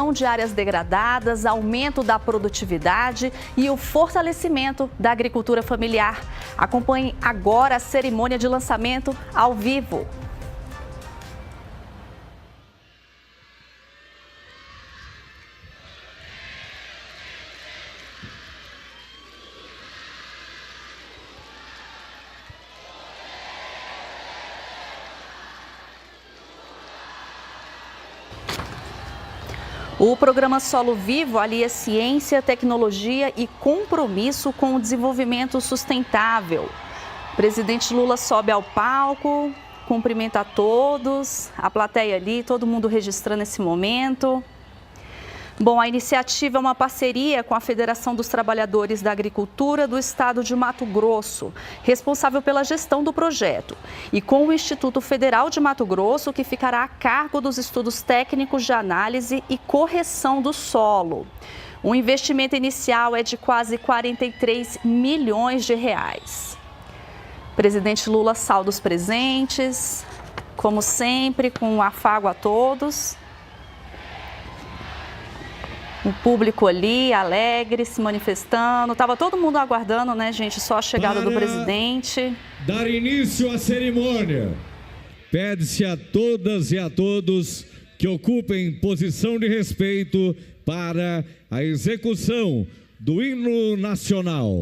redução de áreas degradadas, aumento da produtividade e o fortalecimento da agricultura familiar. Acompanhe agora a cerimônia de lançamento ao vivo. O programa Solo Vivo alia ciência, tecnologia e compromisso com o desenvolvimento sustentável. O presidente Lula sobe ao palco, cumprimenta a todos, a plateia ali, todo mundo registrando esse momento. Bom, a iniciativa é uma parceria com a Federação dos Trabalhadores da Agricultura do Estado de Mato Grosso, responsável pela gestão do projeto, e com o Instituto Federal de Mato Grosso, que ficará a cargo dos estudos técnicos de análise e correção do solo. O investimento inicial é de quase 43 milhões de reais. Presidente Lula sauda os presentes, como sempre, com um afago a todos. O público ali, alegre, se manifestando. Estava todo mundo aguardando, né, gente? Só a chegada do presidente. Dar início à cerimônia, pede-se a todas e a todos que ocupem posição de respeito para a execução do hino nacional.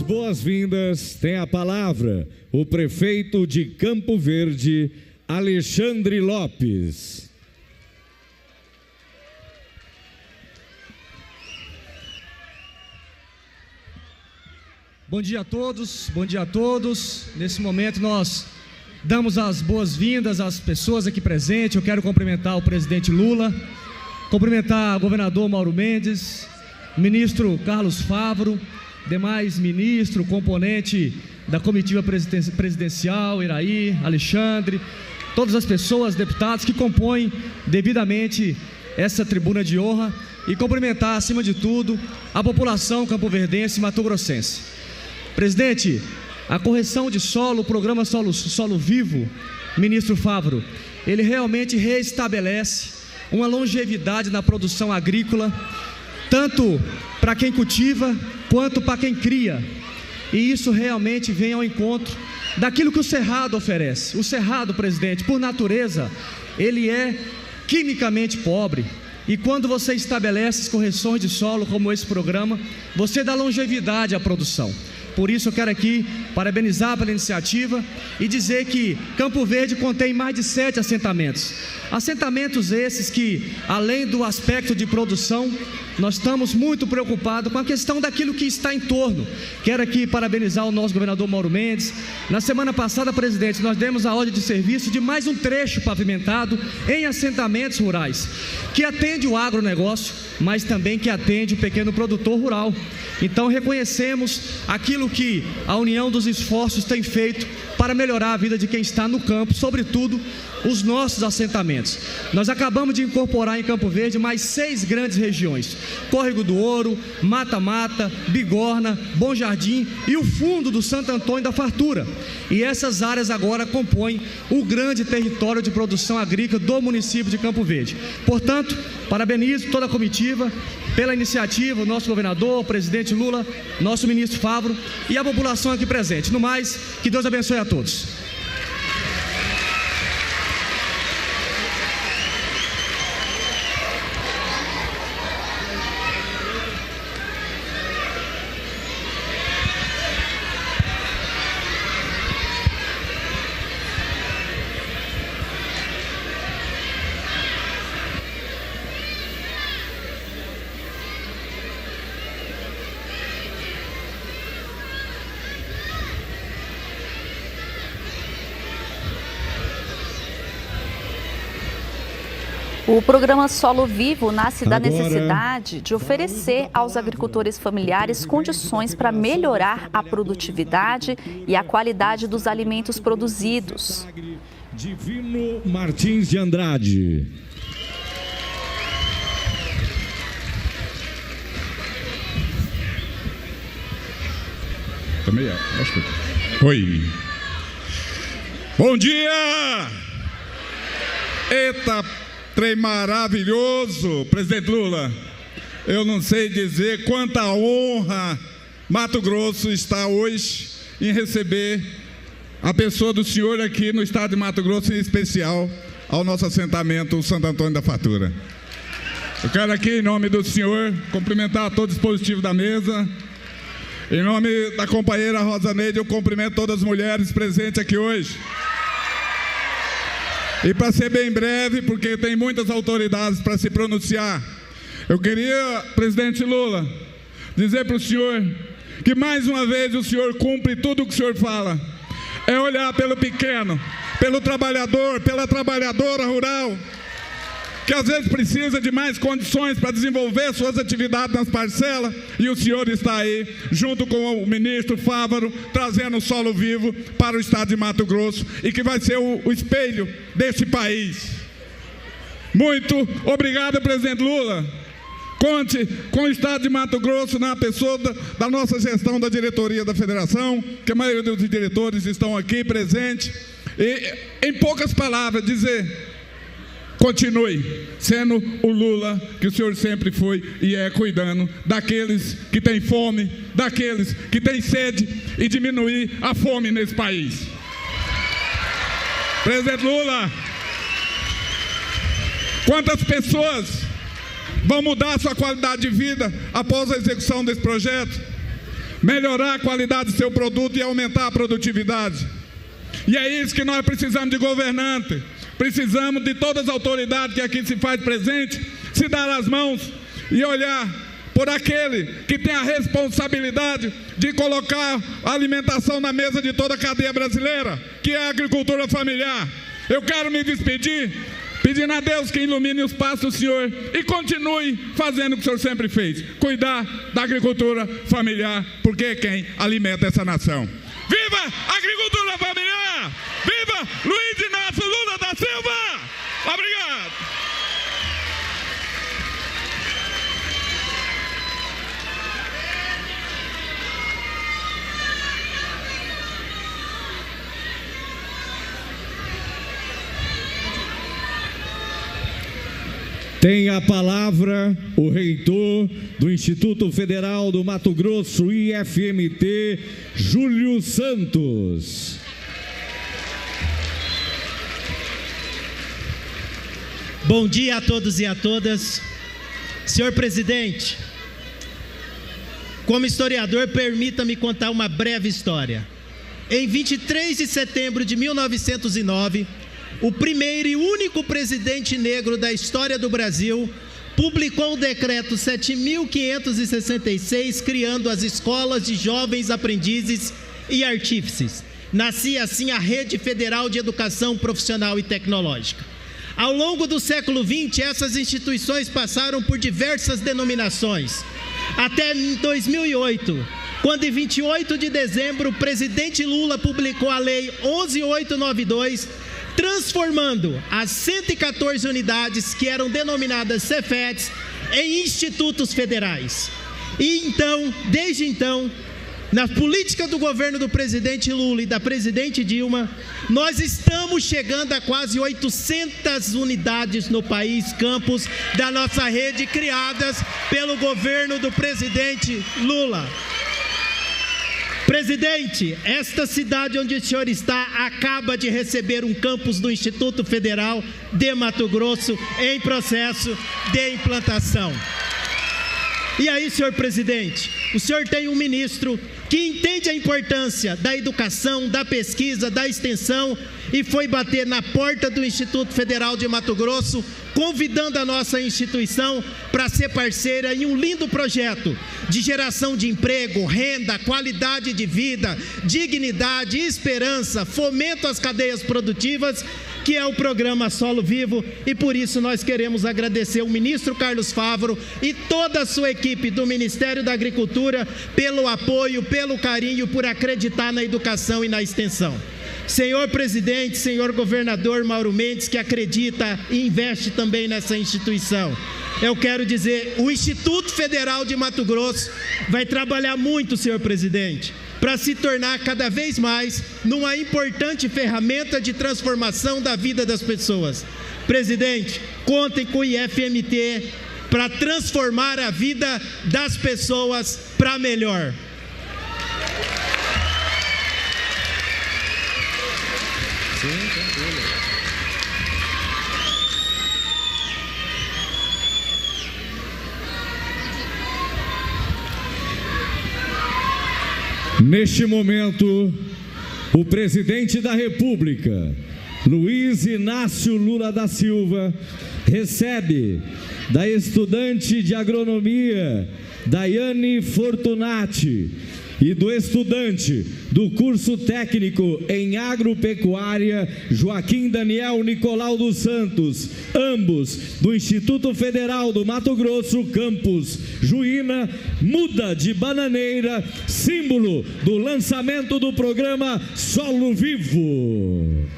Boas-vindas, tem a palavra o prefeito de Campo Verde, Alexandre Lopes. Bom dia a todos, bom dia a todos. Nesse momento nós damos as boas-vindas às pessoas aqui presentes. Eu quero cumprimentar o presidente Lula, cumprimentar o governador Mauro Mendes, ministro Carlos Favaro, demais ministro, componente da comitiva presidencial, Iraí, Alexandre, todas as pessoas, deputados que compõem devidamente essa tribuna de honra e cumprimentar, acima de tudo, a população campoverdense e matogrossense. Presidente, a correção de solo, o programa Solo Vivo, ministro Favaro, ele realmente reestabelece uma longevidade na produção agrícola, tanto para quem cultiva quanto para quem cria, e isso realmente vem ao encontro daquilo que o Cerrado oferece. O Cerrado, presidente, por natureza, ele é quimicamente pobre, e quando você estabelece as correções de solo como esse programa, você dá longevidade à produção. Por isso eu quero aqui parabenizar pela iniciativa e dizer que Campo Verde contém mais de 7 assentamentos. Assentamentos esses que, além do aspecto de produção, nós estamos muito preocupados com a questão daquilo que está em torno. Quero aqui parabenizar o nosso governador Mauro Mendes. Na semana passada, presidente, nós demos a ordem de serviço de mais um trecho pavimentado em assentamentos rurais, que atende o agronegócio, mas também que atende o pequeno produtor rural. Então reconhecemos aquilo que a união dos esforços tem feito para melhorar a vida de quem está no campo, sobretudo os nossos assentamentos. Nós acabamos de incorporar em Campo Verde mais 6 grandes regiões: Córrego do Ouro, Mata Mata, Bigorna, Bom Jardim e o fundo do Santo Antônio da Fartura. E essas áreas agora compõem o grande território de produção agrícola do município de Campo Verde. Portanto, parabenizo toda a comitiva pela iniciativa, o nosso governador, o presidente Lula, nosso ministro Favaro e a população aqui presente. No mais, que Deus abençoe a todos. O programa Solo Vivo nasce da necessidade de oferecer aos agricultores familiares condições para melhorar a produtividade e a qualidade dos alimentos produzidos. Divino Martins de Andrade. Também é. Oi. Bom dia! Eita, trem maravilhoso, presidente Lula. Eu não sei dizer quanta honra Mato Grosso está hoje em receber a pessoa do senhor aqui no estado de Mato Grosso, em especial ao nosso assentamento Santo Antônio da Fartura. Eu quero aqui, em nome do senhor, cumprimentar todo o dispositivo da mesa. Em nome da companheira Rosa Neide, eu cumprimento todas as mulheres presentes aqui hoje. E para ser bem breve, porque tem muitas autoridades para se pronunciar, eu queria, presidente Lula, dizer para o senhor que mais uma vez o senhor cumpre tudo o que o senhor fala. É olhar pelo pequeno, pelo trabalhador, pela trabalhadora rural, que às vezes precisa de mais condições para desenvolver suas atividades nas parcelas, e o senhor está aí, junto com o ministro Favaro, trazendo o Solo Vivo para o estado de Mato Grosso, e que vai ser o espelho desse país. Muito obrigado, presidente Lula. Conte com o estado de Mato Grosso na pessoa da nossa gestão da diretoria da federação, que a maioria dos diretores estão aqui presentes, e em poucas palavras dizer: continue sendo o Lula que o senhor sempre foi e é, cuidando daqueles que têm fome, daqueles que têm sede, e diminuir a fome nesse país. Presidente Lula, quantas pessoas vão mudar a sua qualidade de vida após a execução desse projeto? Melhorar a qualidade do seu produto e aumentar a produtividade. E é isso que nós precisamos de governante. Precisamos de todas as autoridades que aqui se faz presente, se dar as mãos e olhar por aquele que tem a responsabilidade de colocar a alimentação na mesa de toda a cadeia brasileira, que é a agricultura familiar. Eu quero me despedir, pedindo a Deus que ilumine os passos do senhor e continue fazendo o que o senhor sempre fez, cuidar da agricultura familiar, porque é quem alimenta essa nação. Viva a agricultura familiar! Viva Luiz Inácio Lula da Silva! Obrigado! Tem a palavra o reitor do Instituto Federal do Mato Grosso, IFMT, Júlio Santos. Bom dia a todos e a todas. Senhor presidente, como historiador, permita-me contar uma breve história. Em 23 de setembro de 1909, o primeiro e único presidente negro da história do Brasil publicou o decreto 7.566, criando as escolas de jovens aprendizes e artífices. Nascia assim a Rede Federal de Educação Profissional e Tecnológica. Ao longo do século XX, essas instituições passaram por diversas denominações. Até em 2008, quando em 28 de dezembro o presidente Lula publicou a Lei 11.892, transformando as 114 unidades que eram denominadas Cefetes em institutos federais. E então, desde então, na política do governo do presidente Lula e da presidente Dilma, nós estamos chegando a quase 800 unidades no país, campus da nossa rede, criadas pelo governo do presidente Lula. Presidente, esta cidade onde o senhor está acaba de receber um campus do Instituto Federal de Mato Grosso em processo de implantação. E aí, senhor presidente, o senhor tem um ministro que entende a importância da educação, da pesquisa, da extensão e foi bater na porta do Instituto Federal de Mato Grosso, convidando a nossa instituição para ser parceira em um lindo projeto de geração de emprego, renda, qualidade de vida, dignidade, esperança, fomento às cadeias produtivas, que é o programa Solo Vivo, e por isso nós queremos agradecer o ministro Carlos Favaro e toda a sua equipe do Ministério da Agricultura pelo apoio, pelo carinho, por acreditar na educação e na extensão. Senhor presidente, senhor governador Mauro Mendes, que acredita e investe também nessa instituição, eu quero dizer, o Instituto Federal de Mato Grosso vai trabalhar muito, senhor presidente, para se tornar cada vez mais numa importante ferramenta de transformação da vida das pessoas. Presidente, contem com o IFMT para transformar a vida das pessoas para melhor. Neste momento, o presidente da República, Luiz Inácio Lula da Silva, recebe da estudante de agronomia, Daiane Fortunati, e do estudante do curso técnico em agropecuária, Joaquim Daniel Nicolau dos Santos, ambos do Instituto Federal do Mato Grosso, campus Juína, muda de bananeira, símbolo do lançamento do programa Solo Vivo.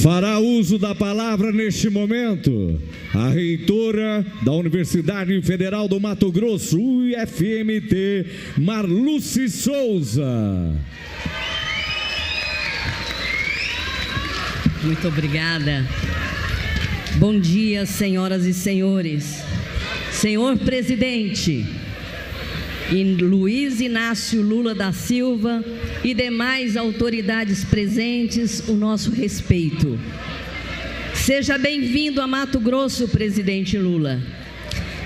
Fará uso da palavra neste momento a reitora da Universidade Federal do Mato Grosso, UFMT, Marluce Souza. Muito obrigada. Bom dia, senhoras e senhores. Senhor presidente, e Luiz Inácio Lula da Silva e demais autoridades presentes, o nosso respeito. Seja bem-vindo a Mato Grosso, presidente Lula.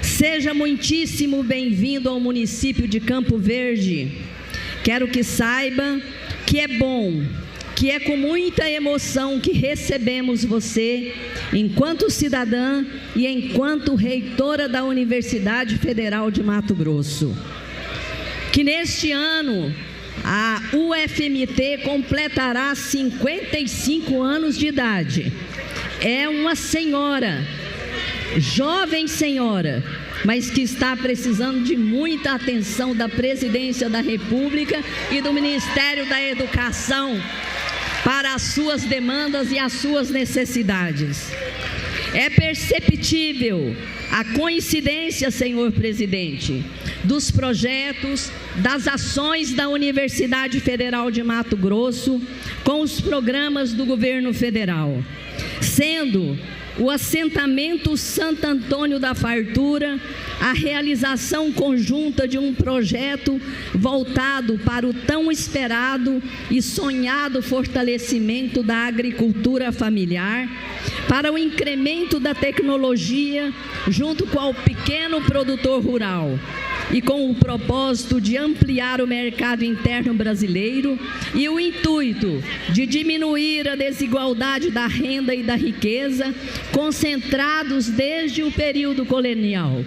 Seja muitíssimo bem-vindo ao município de Campo Verde. Quero que saiba que é bom, que é com muita emoção que recebemos você enquanto cidadã e enquanto reitora da Universidade Federal de Mato Grosso. Que neste ano a UFMT completará 55 anos de idade. É uma senhora, jovem senhora, mas que está precisando de muita atenção da Presidência da República e do Ministério da Educação para as suas demandas e as suas necessidades. É perceptível a coincidência, senhor presidente, dos projetos, das ações da Universidade Federal de Mato Grosso com os programas do governo federal, sendo o assentamento Santo Antônio da Fartura a realização conjunta de um projeto voltado para o tão esperado e sonhado fortalecimento da agricultura familiar, para o incremento da tecnologia junto com o pequeno produtor rural, e com o propósito de ampliar o mercado interno brasileiro e o intuito de diminuir a desigualdade da renda e da riqueza concentrados desde o período colonial.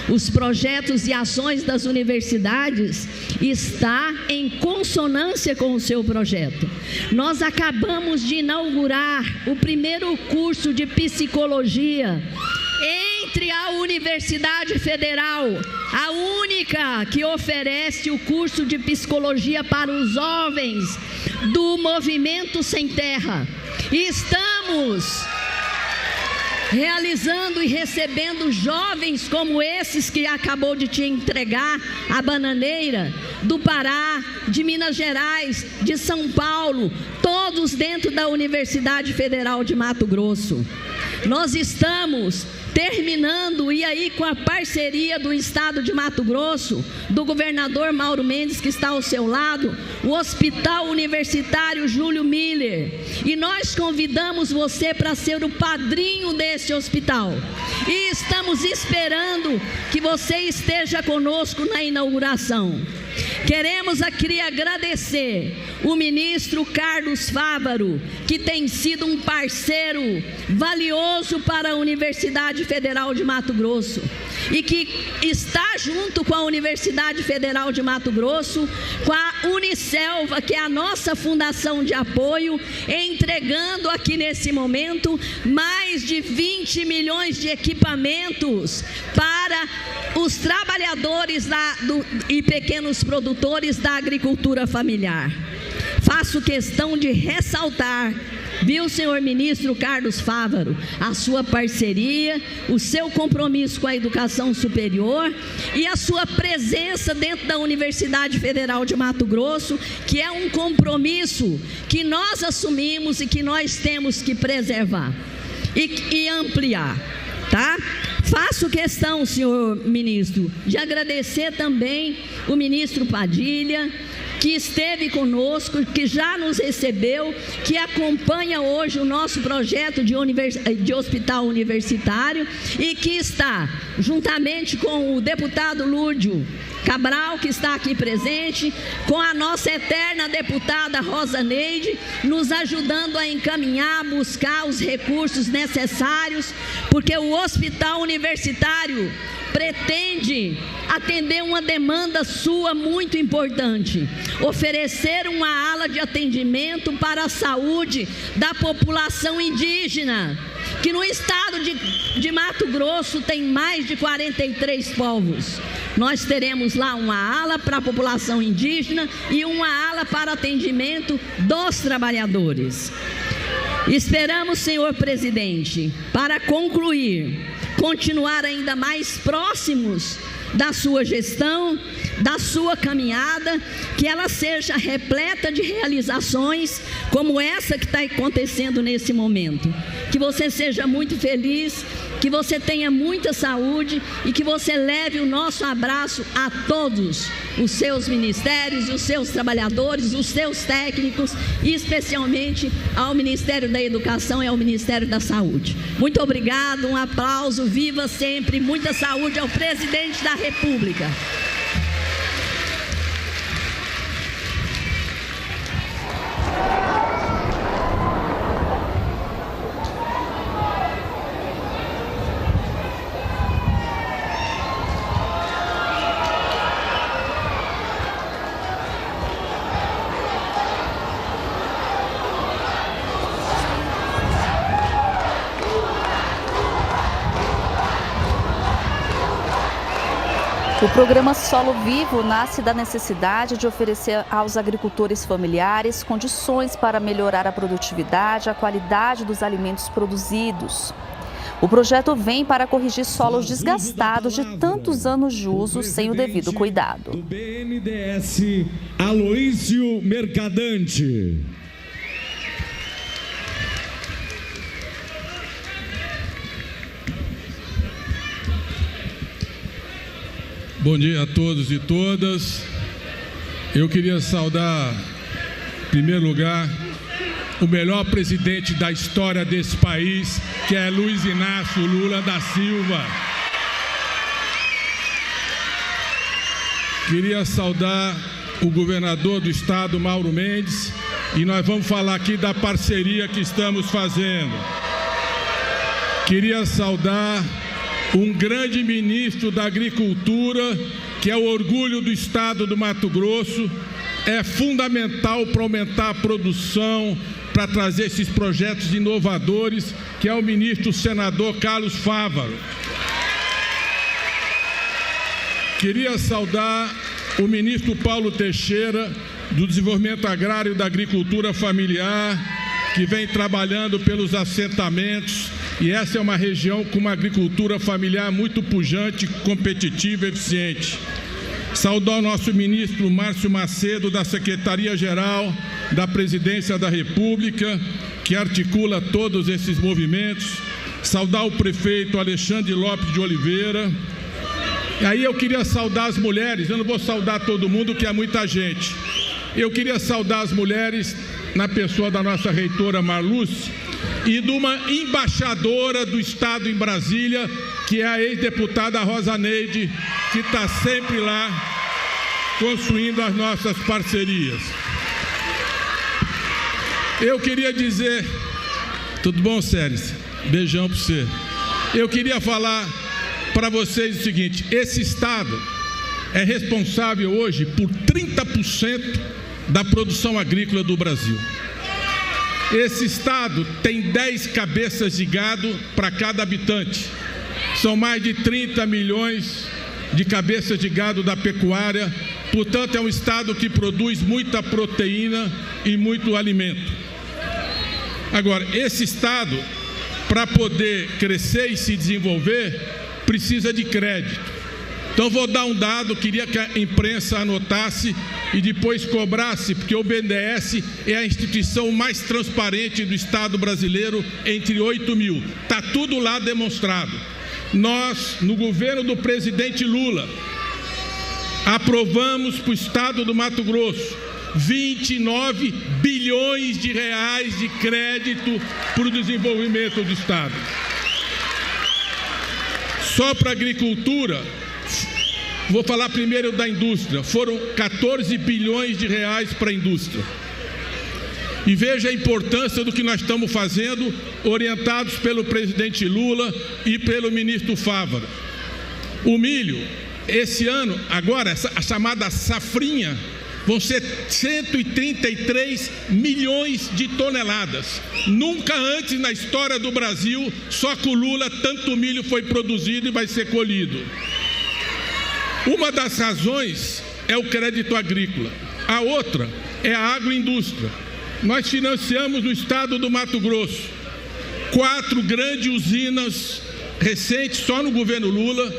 Os projetos e ações das universidades estão em consonância com o seu projeto. Nós acabamos de inaugurar o primeiro curso de psicologia entre a Universidade Federal, a única que oferece o curso de psicologia para os jovens do Movimento Sem Terra. E estamos realizando e recebendo jovens como esses que acabou de te entregar a bananeira, do Pará, de Minas Gerais, de São Paulo, todos dentro da Universidade Federal de Mato Grosso. Nós estamos terminando, e aí com a parceria do Estado de Mato Grosso, do governador Mauro Mendes, que está ao seu lado, o Hospital Universitário Júlio Miller. E nós convidamos você para ser o padrinho desse hospital. E estamos esperando que você esteja conosco na inauguração. Queremos aqui agradecer o ministro Carlos Fávaro, que tem sido um parceiro valioso para a Universidade Federal de Mato Grosso e que está junto com a Universidade Federal de Mato Grosso, com a Unicelva, que é a nossa fundação de apoio, entregando aqui nesse momento mais de 20 milhões de equipamentos para os trabalhadores e pequenos produtores da agricultura familiar. Faço questão de ressaltar, viu, senhor ministro Carlos Fávaro, a sua parceria, o seu compromisso com a educação superior e a sua presença dentro da Universidade Federal de Mato Grosso, que é um compromisso que nós assumimos e que nós temos que preservar e ampliar, tá? Faço questão, senhor ministro, de agradecer também o ministro Padilha, que esteve conosco, que já nos recebeu, que acompanha hoje o nosso projeto de hospital universitário e que está, juntamente com o deputado Lúdio Cabral, que está aqui presente, com a nossa eterna deputada Rosa Neide, nos ajudando a encaminhar, buscar os recursos necessários, porque o hospital universitário pretende atender uma demanda sua muito importante, oferecer uma ala de atendimento para a saúde da população indígena, que no estado de Mato Grosso tem mais de 43 povos. Nós teremos lá uma ala para a população indígena e uma ala para atendimento dos trabalhadores. Esperamos, senhor presidente, para concluir, continuar ainda mais próximos da sua gestão, da sua caminhada, que ela seja repleta de realizações como essa que está acontecendo nesse momento. Que você seja muito feliz, que você tenha muita saúde e que você leve o nosso abraço a todos os seus ministérios, os seus trabalhadores, os seus técnicos e especialmente ao Ministério da Educação e ao Ministério da Saúde. Muito obrigado, um aplauso, viva sempre, muita saúde ao presidente da República. O programa Solo Vivo nasce da necessidade de oferecer aos agricultores familiares condições para melhorar a produtividade e a qualidade dos alimentos produzidos. O projeto vem para corrigir solos desgastados de tantos anos de uso sem o devido cuidado. Do BNDES, Aloísio Mercadante. Bom dia a todos e todas. Eu queria saudar, em primeiro lugar, o melhor presidente da história desse país, que é Luiz Inácio Lula da Silva. Queria saudar o governador do estado, Mauro Mendes, e nós vamos falar aqui da parceria que estamos fazendo. Queria saudar um grande ministro da Agricultura, que é o orgulho do estado do Mato Grosso, é fundamental para aumentar a produção, para trazer esses projetos inovadores, que é o ministro senador Carlos Fávaro. Queria saudar o ministro Paulo Teixeira, do Desenvolvimento Agrário e da Agricultura Familiar, que vem trabalhando pelos assentamentos. E essa é uma região com uma agricultura familiar muito pujante, competitiva e eficiente. Saudar o nosso ministro Márcio Macedo, da Secretaria-Geral da Presidência da República, que articula todos esses movimentos. Saudar o prefeito Alexandre Lopes de Oliveira. E aí eu queria saudar as mulheres, eu não vou saudar todo mundo, que é muita gente. Eu queria saudar as mulheres na pessoa da nossa reitora Marluce, e de uma embaixadora do Estado em Brasília, que é a ex-deputada Rosa Neide, que está sempre lá construindo as nossas parcerias. Eu queria dizer... Tudo bom, Séries? Beijão para você. Eu queria falar para vocês o seguinte: esse Estado é responsável hoje por 30% da produção agrícola do Brasil. Esse estado tem 10 cabeças de gado para cada habitante. São mais de 30 milhões de cabeças de gado da pecuária. Portanto, é um estado que produz muita proteína e muito alimento. Agora, esse estado, para poder crescer e se desenvolver, precisa de crédito. Então, vou dar um dado, queria que a imprensa anotasse e depois cobrasse, porque o BNDES é a instituição mais transparente do Estado brasileiro, entre 8 mil. Está tudo lá demonstrado. Nós, no governo do presidente Lula, aprovamos para o Estado do Mato Grosso 29 bilhões de reais de crédito para o desenvolvimento do Estado. Só para a agricultura, vou falar primeiro da indústria, foram 14 bilhões de reais para a indústria. E veja a importância do que nós estamos fazendo, orientados pelo presidente Lula e pelo ministro Fávaro. O milho, esse ano, agora, a chamada safrinha, vão ser 133 milhões de toneladas. Nunca antes na história do Brasil, só com o Lula, tanto milho foi produzido e vai ser colhido. Uma das razões é o crédito agrícola. A outra é a agroindústria. Nós financiamos no estado do Mato Grosso 4 grandes usinas recentes, só no governo Lula,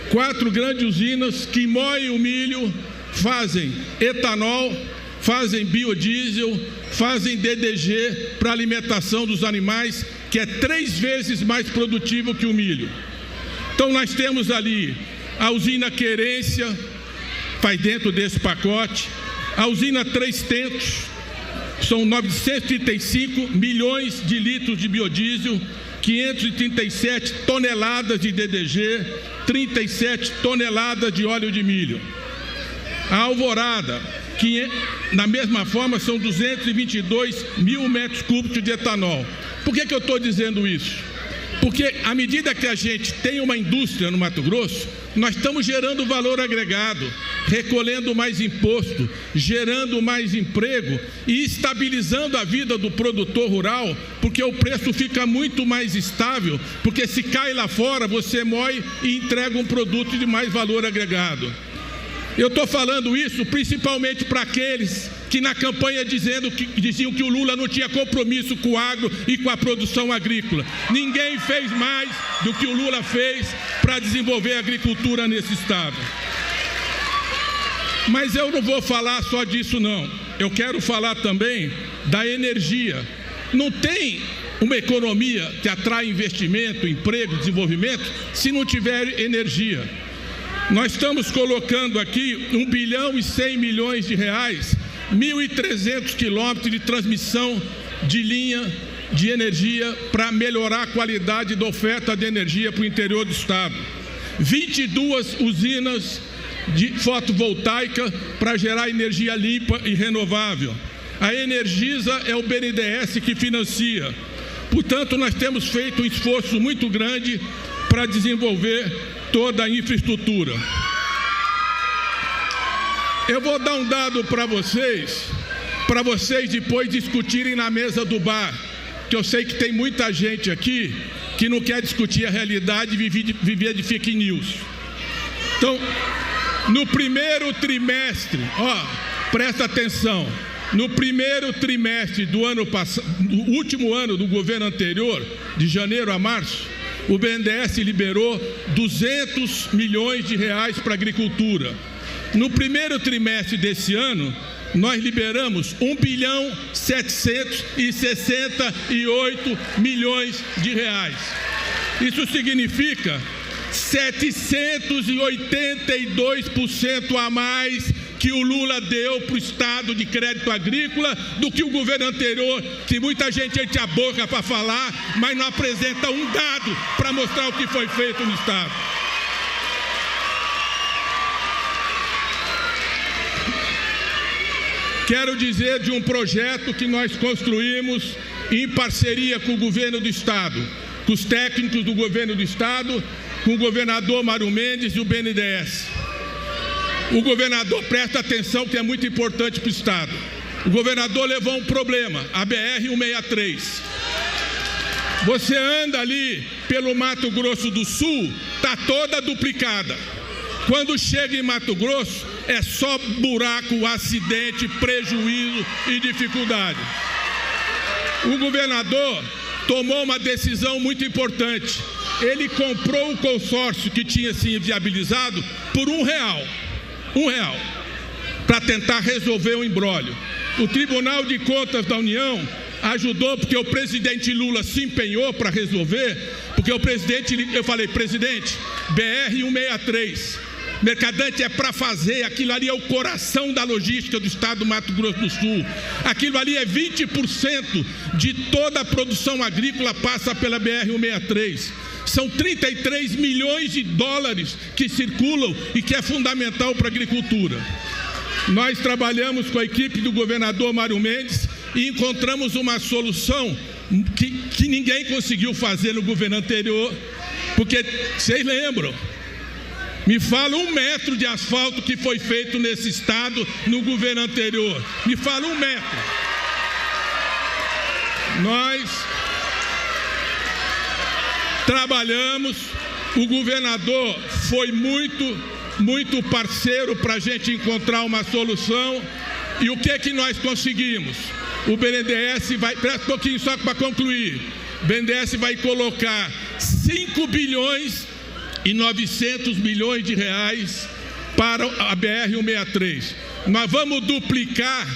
4 grandes usinas que moem o milho, fazem etanol, fazem biodiesel, fazem DDG para alimentação dos animais, que é 3 vezes mais produtivo que o milho. Então nós temos ali a usina Querência, faz dentro desse pacote, a usina Três Tentos, são 935 milhões de litros de biodiesel, 537 toneladas de DDG, 37 toneladas de óleo de milho. A Alvorada, que na mesma forma são 222 mil metros cúbicos de etanol. Por que eu estou dizendo isso? Porque à medida que a gente tem uma indústria no Mato Grosso, nós estamos gerando valor agregado, recolhendo mais imposto, gerando mais emprego e estabilizando a vida do produtor rural, porque o preço fica muito mais estável, porque se cai lá fora, você moe e entrega um produto de mais valor agregado. Eu estou falando isso principalmente para aqueles que na campanha diziam que o Lula não tinha compromisso com o agro e com a produção agrícola. Ninguém fez mais do que o Lula fez para desenvolver a agricultura nesse estado. Mas eu não vou falar só disso não. Eu quero falar também da energia. Não tem uma economia que atrai investimento, emprego, desenvolvimento, se não tiver energia. Nós estamos colocando aqui 1 bilhão e 100 milhões de reais, 1.300 quilômetros de transmissão de linha de energia para melhorar a qualidade da oferta de energia para o interior do estado. 22 usinas de fotovoltaica para gerar energia limpa e renovável. A Energisa é o BNDES que financia. Portanto, nós temos feito um esforço muito grande para desenvolver toda a infraestrutura. Eu vou dar um dado para vocês depois discutirem na mesa do bar, que eu sei que tem muita gente aqui que não quer discutir a realidade e viver de fake news. Então, no primeiro trimestre, presta atenção, no primeiro trimestre do ano passado, no último ano do governo anterior, de janeiro a março, o BNDES liberou 200 milhões de reais para a agricultura. No primeiro trimestre desse ano, nós liberamos 1 bilhão 768 milhões de reais. Isso significa 782% a mais que o Lula deu para o Estado de crédito agrícola do que o governo anterior, que muita gente enche a boca para falar, mas não apresenta um dado para mostrar o que foi feito no Estado. Quero dizer de um projeto que nós construímos em parceria com o governo do Estado, com os técnicos do governo do Estado, com o governador Mário Mendes e o BNDES. O governador, presta atenção que é muito importante para o Estado. O governador levou um problema, a BR-163. Você anda ali pelo Mato Grosso do Sul, está toda duplicada. Quando chega em Mato Grosso, é só buraco, acidente, prejuízo e dificuldade. O governador tomou uma decisão muito importante. Ele comprou o consórcio que tinha se inviabilizado por R$1. R$1, para tentar resolver o imbróglio. O Tribunal de Contas da União ajudou, porque o presidente Lula se empenhou para resolver, porque o presidente, eu falei, presidente, BR-163, Mercadante é para fazer, aquilo ali é o coração da logística do estado do Mato Grosso do Sul. Aquilo ali é 20% de toda a produção agrícola passa pela BR-163. São 33 milhões de dólares que circulam e que é fundamental para a agricultura. Nós trabalhamos com a equipe do governador Mário Mendes e encontramos uma solução que ninguém conseguiu fazer no governo anterior, porque vocês lembram, me fala 1 metro de asfalto que foi feito nesse estado no governo anterior. Me fala 1 metro. Nós trabalhamos, o governador foi muito parceiro para a gente encontrar uma solução. E o que nós conseguimos? O BNDES vai, presta um pouquinho só para concluir, o BNDES vai colocar 5 bilhões e 900 milhões de reais para a BR-163. Nós vamos duplicar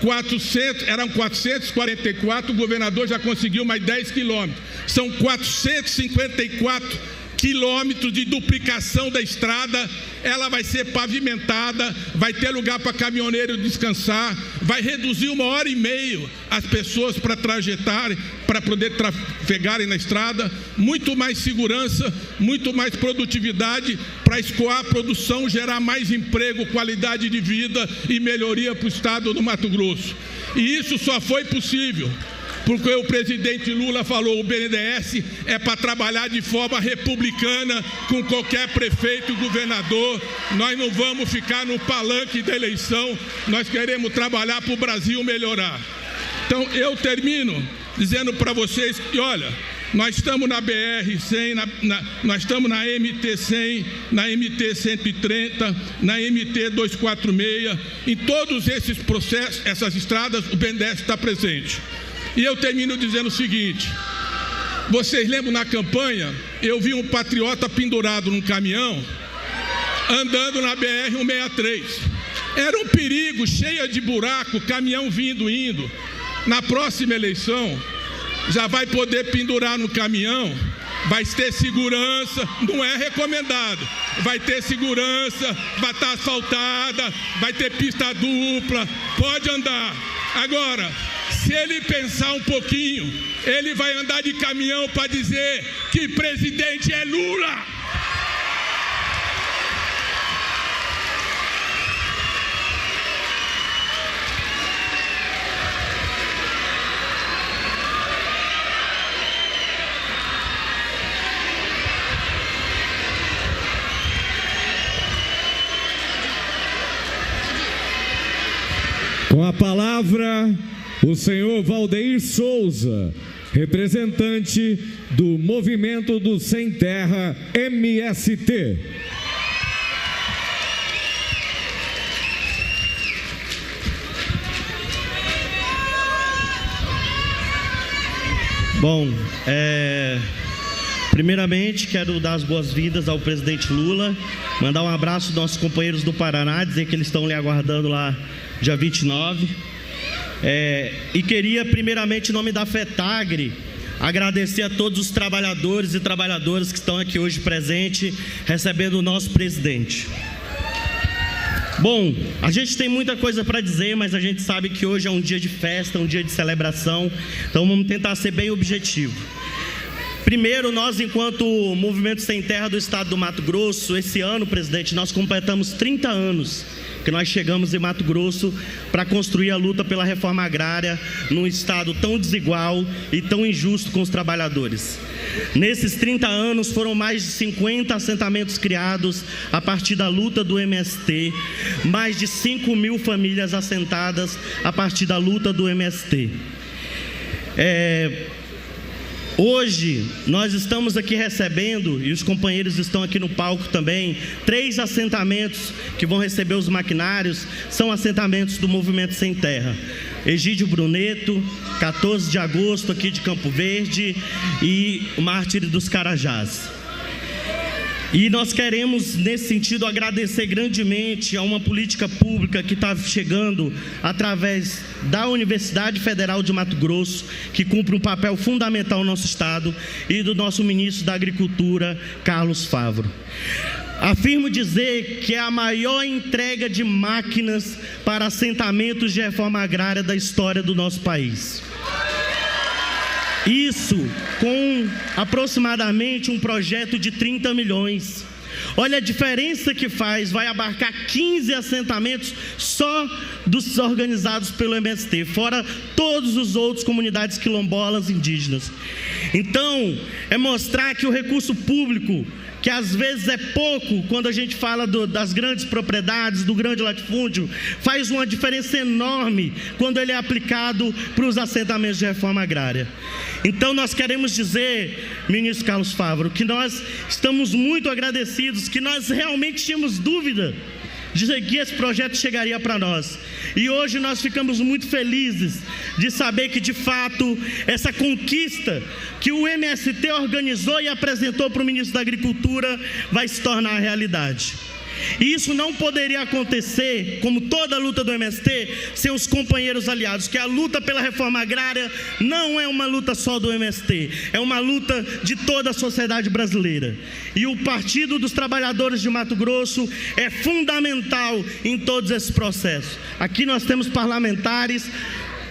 400, eram 444, o governador já conseguiu mais 10 quilômetros. São 454 quilômetros de duplicação da estrada. Ela vai ser pavimentada, vai ter lugar para caminhoneiro descansar, vai reduzir 1h30 as pessoas para trajetarem, para poder trafegarem na estrada, muito mais segurança, muito mais produtividade para escoar a produção, gerar mais emprego, qualidade de vida e melhoria para o estado do Mato Grosso. E isso só foi possível porque o presidente Lula falou, o BNDES é para trabalhar de forma republicana com qualquer prefeito e governador. Nós não vamos ficar no palanque da eleição, nós queremos trabalhar para o Brasil melhorar. Então eu termino dizendo para vocês que, olha, nós estamos na BR-100, nós estamos na MT-100, na MT-130, na MT-246, em todos esses processos, essas estradas, o BNDES está presente. E eu termino dizendo o seguinte, vocês lembram na campanha, eu vi um patriota pendurado num caminhão, andando na BR-163. Era um perigo, cheia de buraco, caminhão vindo, indo. Na próxima eleição, já vai poder pendurar no caminhão, vai ter segurança, não é recomendado, vai ter segurança, vai estar asfaltada, vai ter pista dupla, pode andar. Agora, se ele pensar um pouquinho, ele vai andar de caminhão para dizer que presidente é Lula. Com a palavra, o senhor Valdeir Souza, representante do Movimento do Sem Terra, MST. Bom, primeiramente quero dar as boas-vindas ao presidente Lula, mandar um abraço aos nossos companheiros do Paraná, dizer que eles estão lhe aguardando lá dia 29. E queria, primeiramente, em nome da FETAGRE, agradecer a todos os trabalhadores e trabalhadoras que estão aqui hoje presentes, recebendo o nosso presidente. Bom, a gente tem muita coisa para dizer, mas a gente sabe que hoje é um dia de festa, um dia de celebração, então vamos tentar ser bem objetivo. Primeiro, nós, enquanto Movimento Sem Terra do Estado do Mato Grosso, esse ano, presidente, nós completamos 30 anos que nós chegamos em Mato Grosso para construir a luta pela reforma agrária num estado tão desigual e tão injusto com os trabalhadores. Nesses 30 anos foram mais de 50 assentamentos criados a partir da luta do MST, mais de 5.000 famílias assentadas a partir da luta do MST. Hoje, nós estamos aqui recebendo, e os companheiros estão aqui no palco também, 3 assentamentos que vão receber os maquinários, são assentamentos do Movimento Sem Terra. Egídio Bruneto, 14 de agosto aqui de Campo Verde, e o Mártir dos Carajás. E nós queremos, nesse sentido, agradecer grandemente a uma política pública que está chegando através da Universidade Federal de Mato Grosso, que cumpre um papel fundamental no nosso estado, e do nosso ministro da Agricultura, Carlos Favro. Afirmo dizer que é a maior entrega de máquinas para assentamentos de reforma agrária da história do nosso país. Isso com aproximadamente um projeto de 30 milhões. Olha a diferença que faz, vai abarcar 15 assentamentos só dos organizados pelo MST, fora todos os outros comunidades quilombolas indígenas. Então, é mostrar que o recurso público, que às vezes é pouco quando a gente fala das grandes propriedades, do grande latifúndio, faz uma diferença enorme quando ele é aplicado para os assentamentos de reforma agrária. Então nós queremos dizer, ministro Carlos Favro, que nós estamos muito agradecidos, que nós realmente tínhamos dúvida de que esse projeto chegaria para nós. E hoje nós ficamos muito felizes de saber que, de fato, essa conquista que o MST organizou e apresentou para o ministro da Agricultura vai se tornar realidade. E isso não poderia acontecer, como toda a luta do MST, sem os companheiros aliados, que a luta pela reforma agrária não é uma luta só do MST, é uma luta de toda a sociedade brasileira. E o Partido dos Trabalhadores de Mato Grosso é fundamental em todos esses processos. Aqui nós temos parlamentares,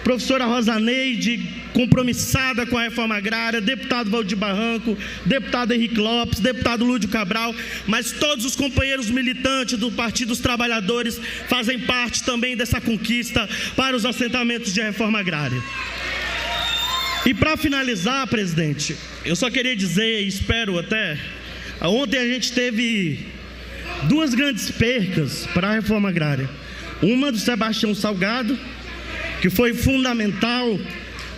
professora Rosaneide, compromissada com a reforma agrária, deputado Valdir Barranco, deputado Henrique Lopes, deputado Lúdio Cabral, mas todos os companheiros militantes do Partido dos Trabalhadores fazem parte também dessa conquista para os assentamentos de reforma agrária. E para finalizar, presidente, eu só queria dizer, e espero até, ontem a gente teve duas grandes percas para a reforma agrária. Uma do Sebastião Salgado, que foi fundamental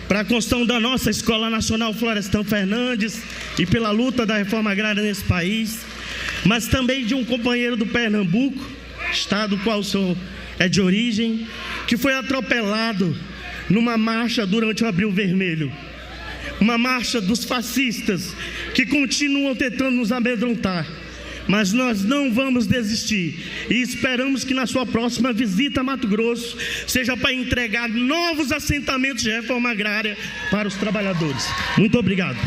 para a construção da nossa Escola Nacional Florestan Fernandes e pela luta da reforma agrária nesse país, mas também de um companheiro do Pernambuco, estado do qual o senhor é de origem, que foi atropelado numa marcha durante o Abril Vermelho. Uma marcha dos fascistas que continuam tentando nos amedrontar. Mas nós não vamos desistir e esperamos que na sua próxima visita a Mato Grosso seja para entregar novos assentamentos de reforma agrária para os trabalhadores. Muito obrigado.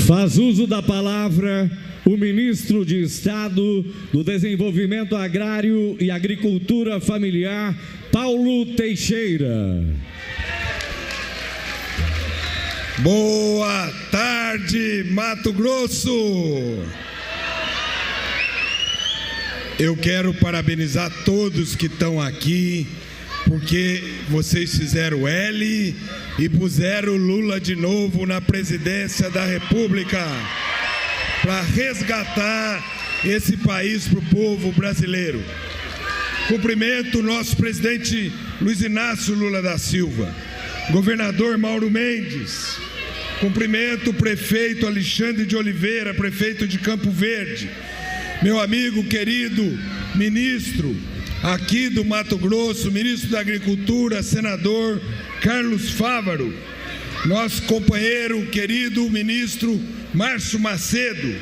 Faz uso da palavra o ministro de Estado do Desenvolvimento Agrário e Agricultura Familiar, Paulo Teixeira. Boa tarde, Mato Grosso! Eu quero parabenizar todos que estão aqui, porque vocês fizeram L e puseram Lula de novo na presidência da República para resgatar esse país para o povo brasileiro. Cumprimento o nosso presidente Luiz Inácio Lula da Silva, governador Mauro Mendes, cumprimento o prefeito Alexandre de Oliveira, prefeito de Campo Verde, meu amigo querido ministro aqui do Mato Grosso, ministro da Agricultura, senador Carlos Fávaro, nosso companheiro querido ministro Márcio Macedo,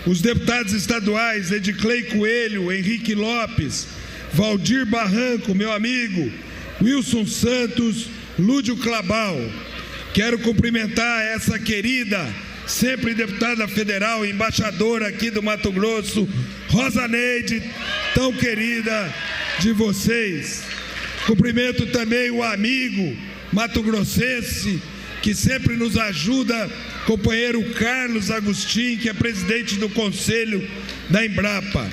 os deputados estaduais Ediclei Coelho, Henrique Lopes, Valdir Barranco, meu amigo, Wilson Santos, Lúdio Clabal. Quero cumprimentar essa querida, sempre deputada federal, embaixadora aqui do Mato Grosso, Rosa Neide, tão querida de vocês. Cumprimento também o amigo mato-grossense que sempre nos ajuda, companheiro Carlos Agostinho, que é presidente do Conselho da Embrapa.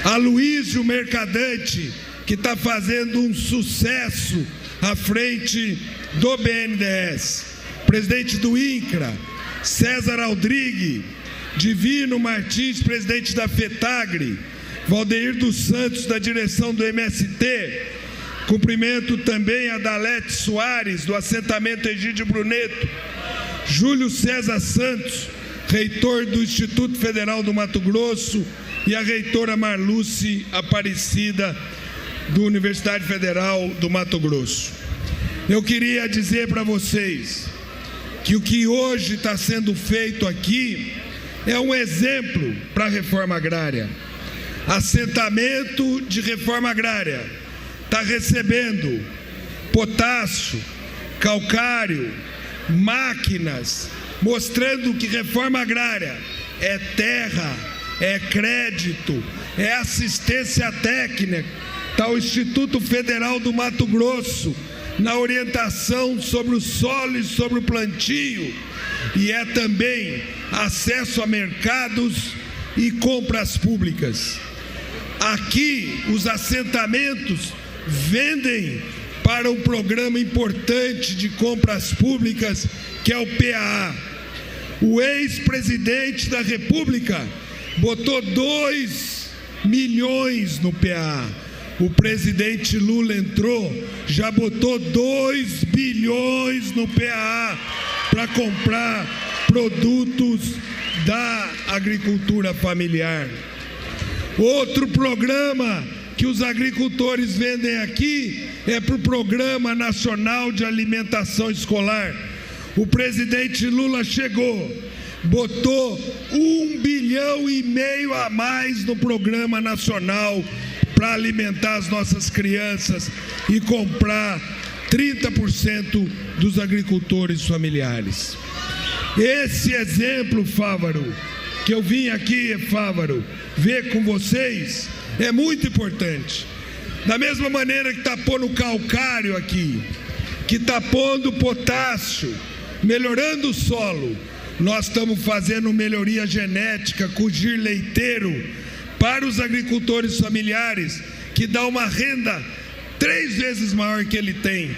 Aloísio Mercadante, que está fazendo um sucesso à frente do BNDES. Presidente do INCRA, César Aldrigue, Divino Martins, presidente da FETAGRE, Valdeir dos Santos, da direção do MST. Cumprimento também a Dalete Soares, do assentamento Egídio Bruneto, Júlio César Santos, reitor do Instituto Federal do Mato Grosso, e a reitora Marluce Aparecida, da Universidade Federal do Mato Grosso. Eu queria dizer para vocês que o que hoje está sendo feito aqui é um exemplo para a reforma agrária. Assentamento de reforma agrária está recebendo potássio, calcário, máquinas, mostrando que reforma agrária é terra, é crédito, é assistência técnica. Está o Instituto Federal do Mato Grosso na orientação sobre o solo e sobre o plantio, e é também acesso a mercados e compras públicas. Aqui os assentamentos vendem para um programa importante de compras públicas, que é o PAA. O ex-presidente da República botou 2 milhões no PAA. O presidente Lula entrou, já botou 2 bilhões no PAA para comprar produtos da agricultura familiar. Outro programa que os agricultores vendem aqui é para o Programa Nacional de Alimentação Escolar. O presidente Lula chegou, botou 1,5 bilhão a mais no Programa Nacional para alimentar as nossas crianças e comprar 30% dos agricultores familiares. Esse exemplo, Fávaro, que eu vim aqui, Fávaro, ver com vocês, é muito importante. Da mesma maneira que está pondo calcário aqui, que está pondo potássio, melhorando o solo, nós estamos fazendo melhoria genética com o gir leiteiro para os agricultores familiares, que dá uma renda 3 vezes maior que ele tem.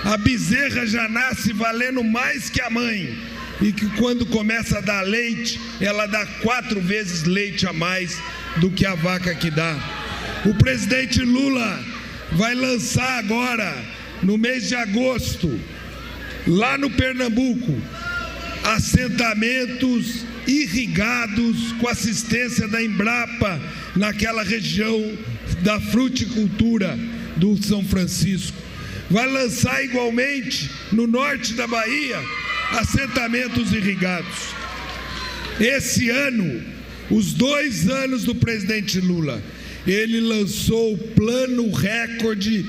A bezerra já nasce valendo mais que a mãe, e que quando começa a dar leite, ela dá 4 vezes leite a mais do que a vaca que dá. O presidente Lula vai lançar agora, no mês de agosto, lá no Pernambuco, assentamentos irrigados com assistência da Embrapa, naquela região da fruticultura do São Francisco. Vai lançar igualmente, no norte da Bahia, assentamentos irrigados. Esse ano, os 2 anos do presidente Lula, ele lançou o plano recorde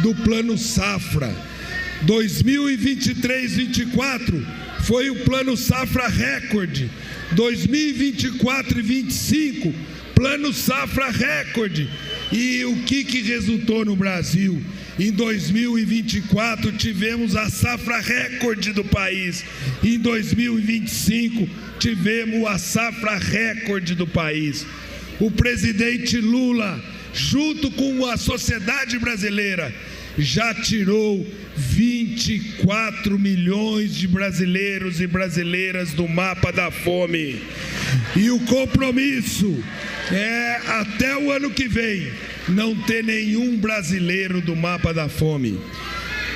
do Plano Safra. 2023-24 foi o Plano Safra recorde. 2024 e 25, Plano Safra recorde. E o que resultou no Brasil? Em 2024 tivemos a safra recorde do país. Em 2025 tivemos a safra recorde do país. O presidente Lula, junto com a sociedade brasileira, já tirou 24 milhões de brasileiros e brasileiras do mapa da fome. E o compromisso é, até o ano que vem, não ter nenhum brasileiro do mapa da fome.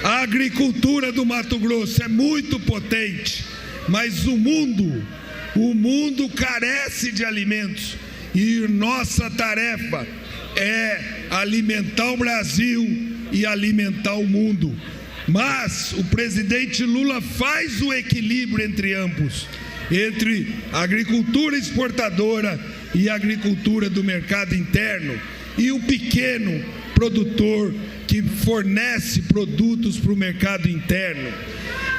A agricultura do Mato Grosso é muito potente, mas o mundo carece de alimentos. E nossa tarefa é alimentar o Brasil e alimentar o mundo. Mas o presidente Lula faz o equilíbrio entre ambos, entre a agricultura exportadora e a agricultura do mercado interno, e o pequeno produtor que fornece produtos para o mercado interno.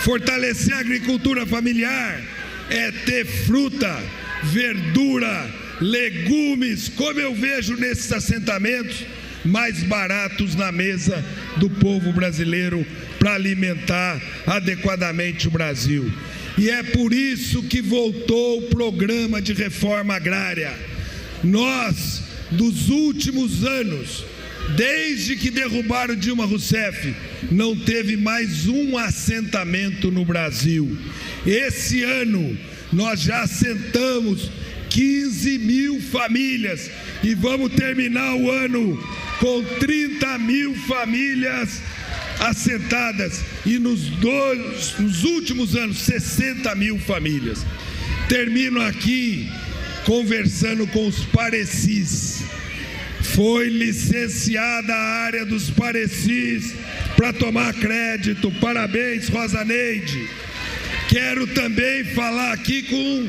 Fortalecer a agricultura familiar é ter fruta, verdura, legumes, como eu vejo nesses assentamentos, mais baratos na mesa do povo brasileiro para alimentar adequadamente o Brasil. E é por isso que voltou o programa de reforma agrária. Nós, dos últimos anos, desde que derrubaram Dilma Rousseff, não teve mais um assentamento no Brasil. Esse ano nós já assentamos 15 mil famílias e vamos terminar o ano com 30 mil famílias assentadas, e nos últimos anos 60 mil famílias. Termino aqui conversando com os parecis. Foi licenciada a área dos parecis para tomar crédito. Parabéns, Rosa Neide. Quero também falar aqui com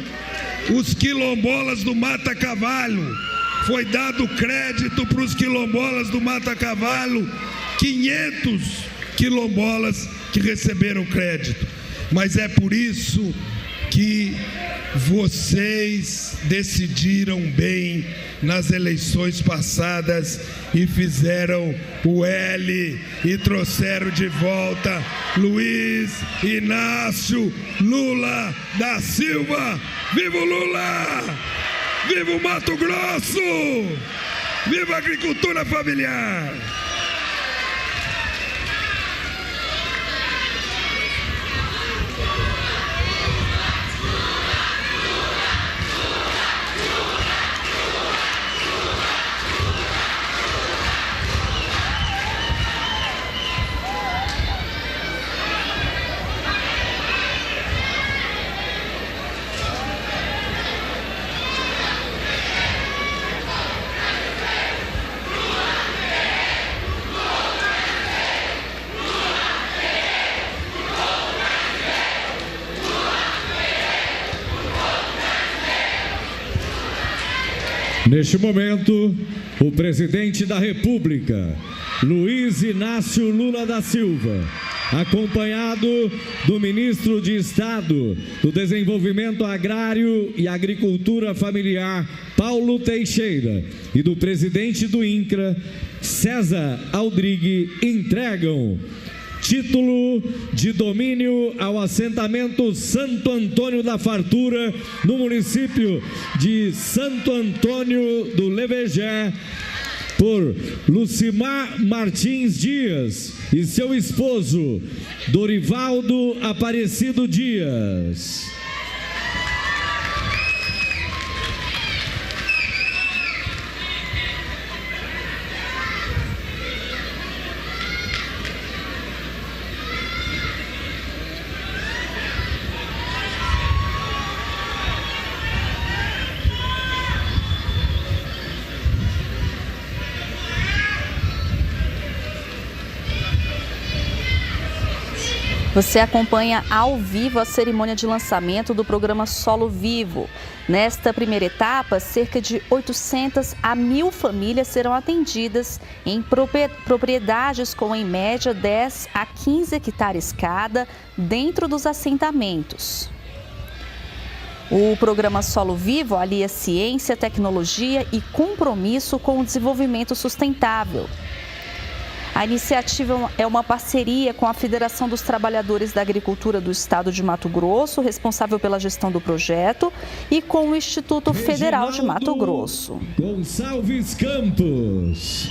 os quilombolas do Mata Cavalho. Foi dado crédito para os quilombolas do Mata Cavalho, 500 quilombolas que receberam crédito. Mas é por isso que vocês decidiram bem nas eleições passadas e fizeram o L e trouxeram de volta Luiz Inácio Lula da Silva. Viva o Lula! Viva o Mato Grosso! Viva a agricultura familiar! Neste momento, o presidente da República, Luiz Inácio Lula da Silva, acompanhado do ministro de Estado do Desenvolvimento Agrário e Agricultura Familiar, Paulo Teixeira, e do presidente do INCRA, César Aldrigue, entregam título de domínio ao assentamento Santo Antônio da Fartura, no município de Santo Antônio do Levejé, por Lucimar Martins Dias e seu esposo, Dorivaldo Aparecido Dias. Você acompanha ao vivo a cerimônia de lançamento do programa Solo Vivo. Nesta primeira etapa, cerca de 800 a 1.000 famílias serão atendidas em propriedades com, em média, 10 a 15 hectares cada dentro dos assentamentos. O programa Solo Vivo alia ciência, tecnologia e compromisso com o desenvolvimento sustentável. A iniciativa é uma parceria com a Federação dos Trabalhadores da Agricultura do Estado de Mato Grosso, responsável pela gestão do projeto, e com o Instituto Federal de Mato Grosso. Gonçalves Campos.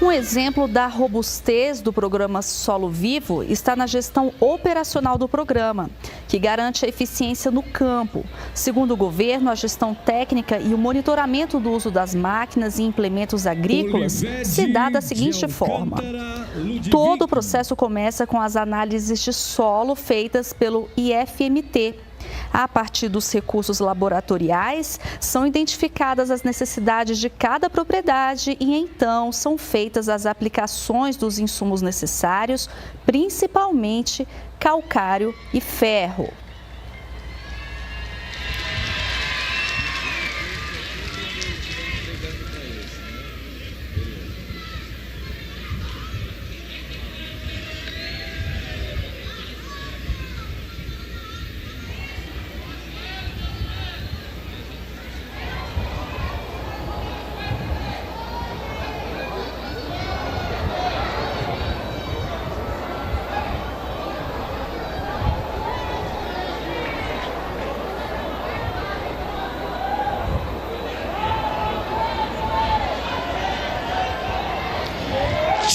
Um exemplo da robustez do programa Solo Vivo está na gestão operacional do programa, que garante a eficiência no campo. Segundo o governo, a gestão técnica e o monitoramento do uso das máquinas e implementos agrícolas se dá da seguinte forma. Todo o processo começa com as análises de solo feitas pelo IFMT. A partir dos recursos laboratoriais, são identificadas as necessidades de cada propriedade e, então, são feitas as aplicações dos insumos necessários, principalmente calcário e ferro.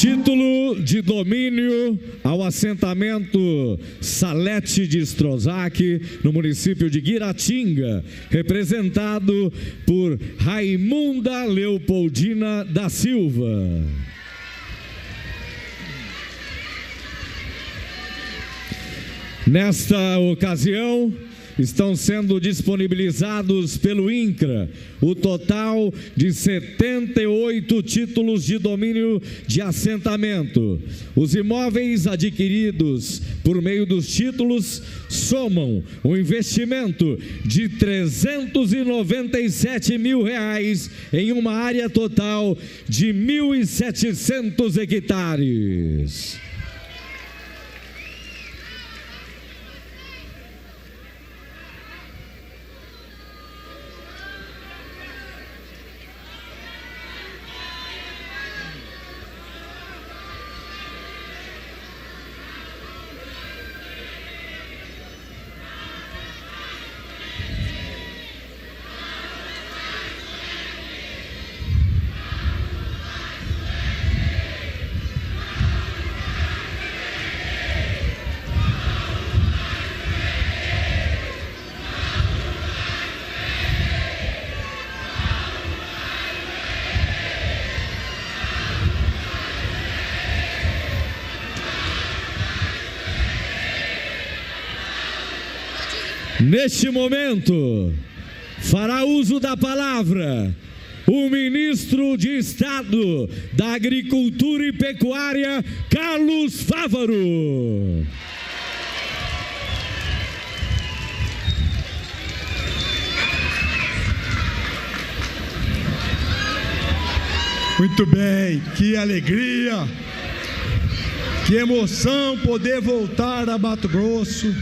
Título de domínio ao assentamento Salete de Strozac, no município de Guiratinga, representado por Raimunda Leopoldina da Silva. Nesta ocasião, estão sendo disponibilizados pelo INCRA o total de 78 títulos de domínio de assentamento. Os imóveis adquiridos por meio dos títulos somam um investimento de R$ 397 mil em uma área total de 1.700 hectares. Neste momento, fará uso da palavra o ministro de Estado da Agricultura e Pecuária, Carlos Fávaro. Muito bem, que alegria, que emoção poder voltar a Mato Grosso,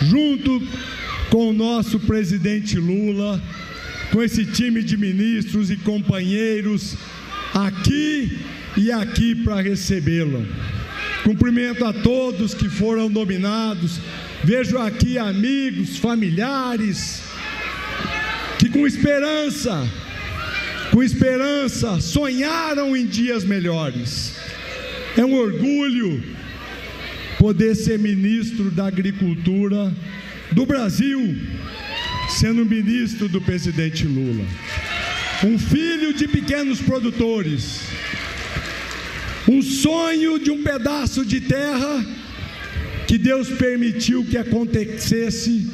junto com o nosso presidente Lula, com esse time de ministros e companheiros aqui e aqui para recebê-lo. Cumprimento a todos que foram nominados, vejo aqui amigos, familiares, que com esperança, sonharam em dias melhores. É um orgulho poder ser ministro da Agricultura do Brasil, sendo ministro do presidente Lula. Um filho de pequenos produtores, um sonho de um pedaço de terra que Deus permitiu que acontecesse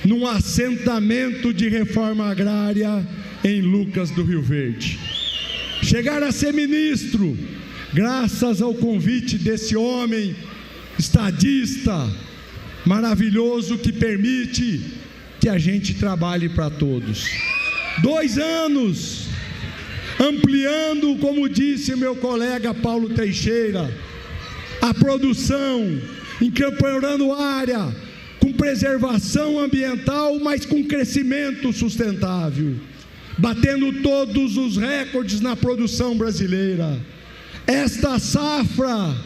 num assentamento de reforma agrária em Lucas do Rio Verde. Chegar a ser ministro, graças ao convite desse homem estadista, maravilhoso, que permite que a gente trabalhe para todos. 2 anos, ampliando, como disse meu colega Paulo Teixeira, a produção, incorporando área, com preservação ambiental, mas com crescimento sustentável, batendo todos os recordes na produção brasileira. Esta safra,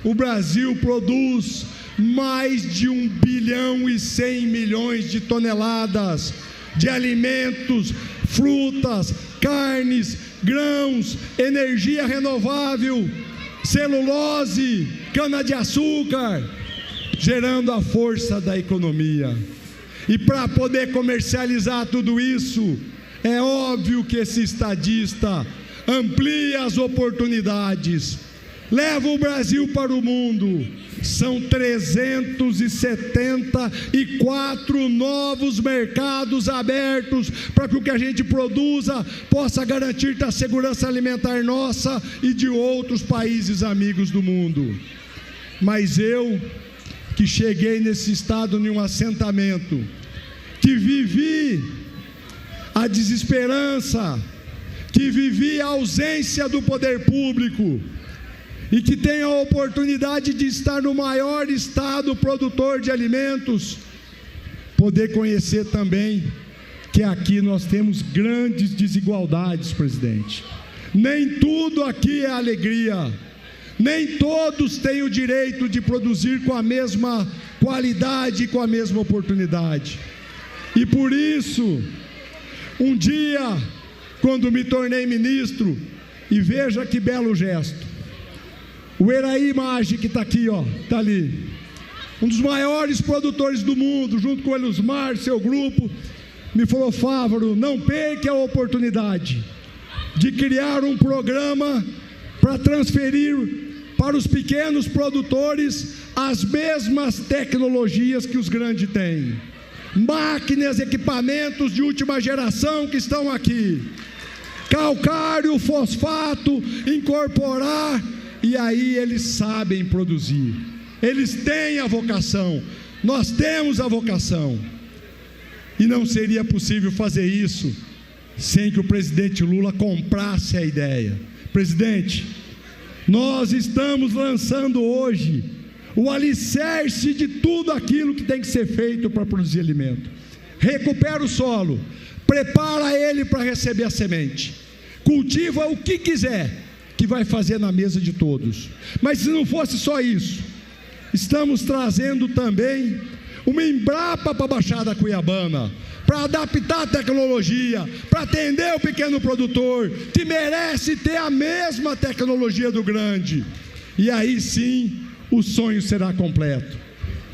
o Brasil produz mais de 1 bilhão e 100 milhões de toneladas de alimentos, frutas, carnes, grãos, energia renovável, celulose, cana-de-açúcar, gerando a força da economia. E para poder comercializar tudo isso, é óbvio que esse estadista amplia as oportunidades, leva o Brasil para o mundo. São 374 novos mercados abertos para que o que a gente produza possa garantir a segurança alimentar nossa e de outros países amigos do mundo. Mas eu, que cheguei nesse estado em um assentamento, que vivi a desesperança, que vivi a ausência do poder público, e que tem a oportunidade de estar no maior estado produtor de alimentos, poder conhecer também que aqui nós temos grandes desigualdades, presidente. Nem tudo aqui é alegria, nem todos têm o direito de produzir com a mesma qualidade e com a mesma oportunidade. E por isso, um dia, quando me tornei ministro, e veja que belo gesto, o Eraí Maggi, que está aqui, está ali, um dos maiores produtores do mundo, junto com o Elusmar, seu grupo, me falou: Fávaro, não perca a oportunidade de criar um programa para transferir para os pequenos produtores as mesmas tecnologias que os grandes têm. Máquinas, equipamentos de última geração que estão aqui. Calcário, fosfato, incorporar, e aí eles sabem produzir. Eles têm a vocação, nós temos a vocação. E não seria possível fazer isso sem que o presidente Lula comprasse a ideia. Presidente, nós estamos lançando hoje o alicerce de tudo aquilo que tem que ser feito para produzir alimento. Recupera o solo, prepara ele para receber a semente, cultiva o que quiser, que vai fazer na mesa de todos. Mas se não fosse só isso, estamos trazendo também uma Embrapa para a Baixada Cuiabana, para adaptar a tecnologia, para atender o pequeno produtor, que merece ter a mesma tecnologia do grande. E aí sim, o sonho será completo.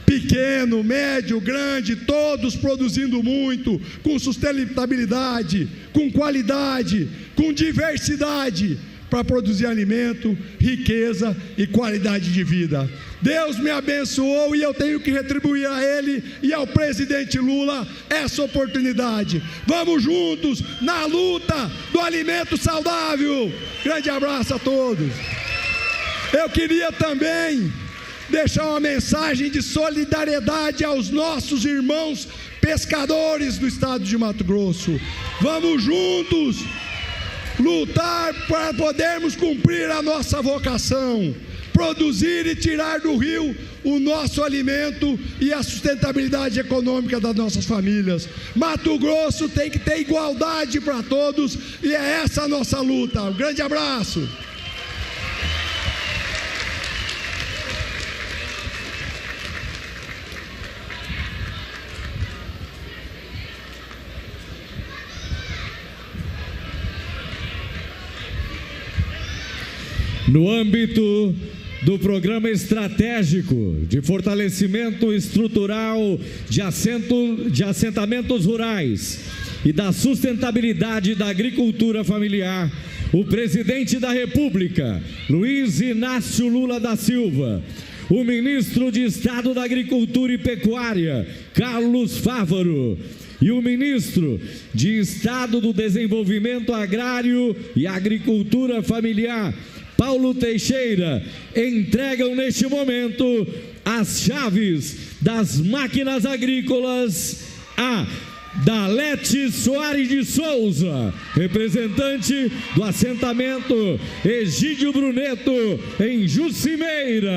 Pequeno, médio, grande, todos produzindo muito, com sustentabilidade, com qualidade, com diversidade, para produzir alimento, riqueza e qualidade de vida. Deus me abençoou e eu tenho que retribuir a Ele e ao presidente Lula essa oportunidade. Vamos juntos na luta do alimento saudável. Grande abraço a todos. Eu queria também deixar uma mensagem de solidariedade aos nossos irmãos pescadores do estado de Mato Grosso. Vamos juntos lutar para podermos cumprir a nossa vocação, produzir e tirar do rio o nosso alimento e a sustentabilidade econômica das nossas famílias. Mato Grosso tem que ter igualdade para todos e é essa a nossa luta. Um grande abraço. No âmbito do Programa Estratégico de Fortalecimento Estrutural de Assentamentos Rurais e da Sustentabilidade da Agricultura Familiar, o Presidente da República, Luiz Inácio Lula da Silva, o Ministro de Estado da Agricultura e Pecuária, Carlos Fávaro, e o Ministro de Estado do Desenvolvimento Agrário e Agricultura Familiar, Paulo Teixeira, entregam neste momento as chaves das máquinas agrícolas a Dalete Soares de Souza, representante do assentamento Egídio Bruneto, em Jucimeira.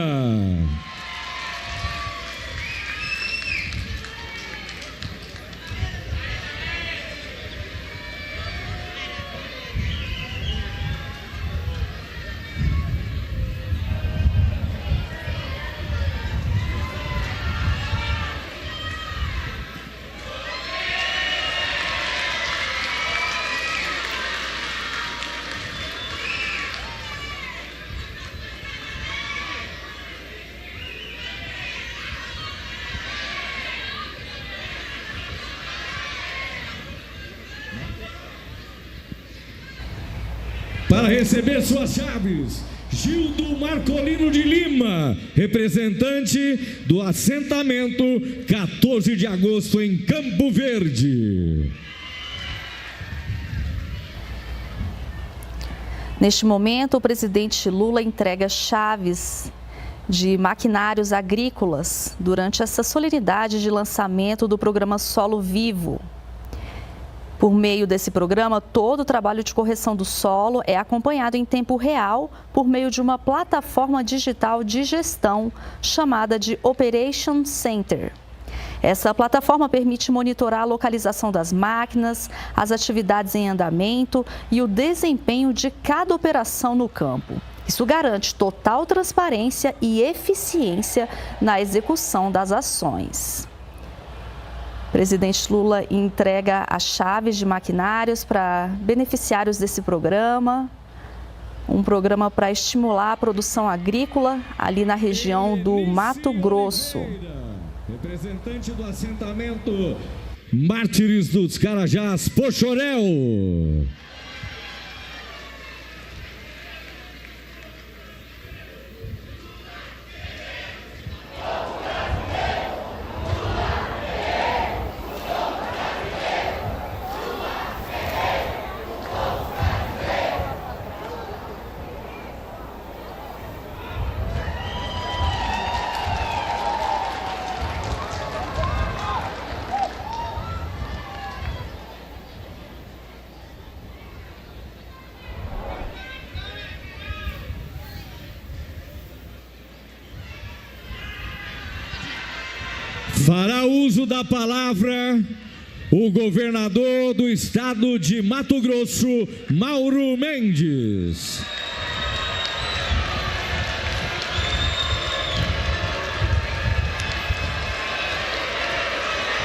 Para receber suas chaves, Gildo Marcolino de Lima, representante do assentamento 14 de agosto em Campo Verde. Neste momento, o presidente Lula entrega chaves de maquinários agrícolas durante essa solenidade de lançamento do programa Solo Vivo. Por meio desse programa, todo o trabalho de correção do solo é acompanhado em tempo real por meio de uma plataforma digital de gestão chamada de Operation Center. Essa plataforma permite monitorar a localização das máquinas, as atividades em andamento e o desempenho de cada operação no campo. Isso garante total transparência e eficiência na execução das ações. O presidente Lula entrega as chaves de maquinários para beneficiários desse programa, um programa para estimular a produção agrícola ali na região do Mato Grosso. Representante do assentamento Mártires dos Carajás, Pochorel. Fará uso da palavra o governador do estado de Mato Grosso, Mauro Mendes.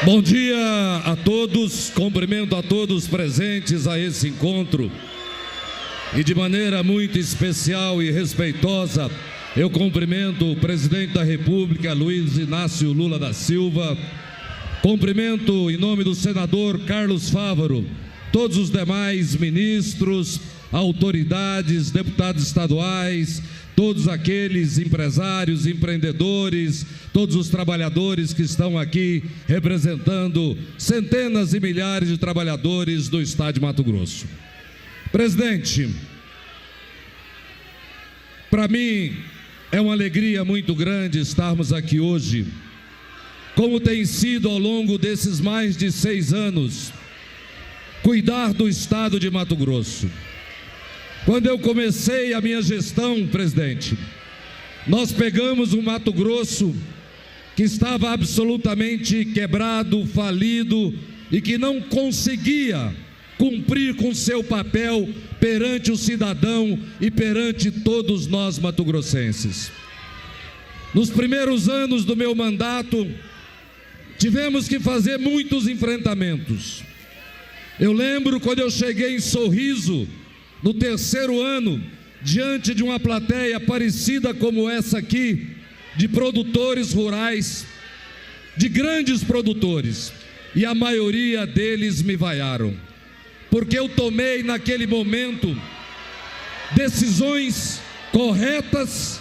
Bom dia a todos, cumprimento a todos presentes a esse encontro e de maneira muito especial e respeitosa eu cumprimento o presidente da República, Luiz Inácio Lula da Silva, cumprimento em nome do senador Carlos Fávaro, todos os demais ministros, autoridades, deputados estaduais, todos aqueles empresários, empreendedores, todos os trabalhadores que estão aqui representando centenas e milhares de trabalhadores do estado de Mato Grosso. Presidente, para mim é uma alegria muito grande estarmos aqui hoje, como tem sido ao longo desses mais de 6 anos, cuidar do estado de Mato Grosso. Quando eu comecei a minha gestão, presidente, nós pegamos um Mato Grosso que estava absolutamente quebrado, falido e que não conseguia cumprir com seu papel perante o cidadão e perante todos nós mato-grossenses. Nos primeiros anos do meu mandato, tivemos que fazer muitos enfrentamentos. Eu lembro quando eu cheguei em Sorriso, no 3º ano, diante de uma plateia parecida como essa aqui, de produtores rurais, de grandes produtores, e a maioria deles me vaiaram, porque eu tomei naquele momento decisões corretas,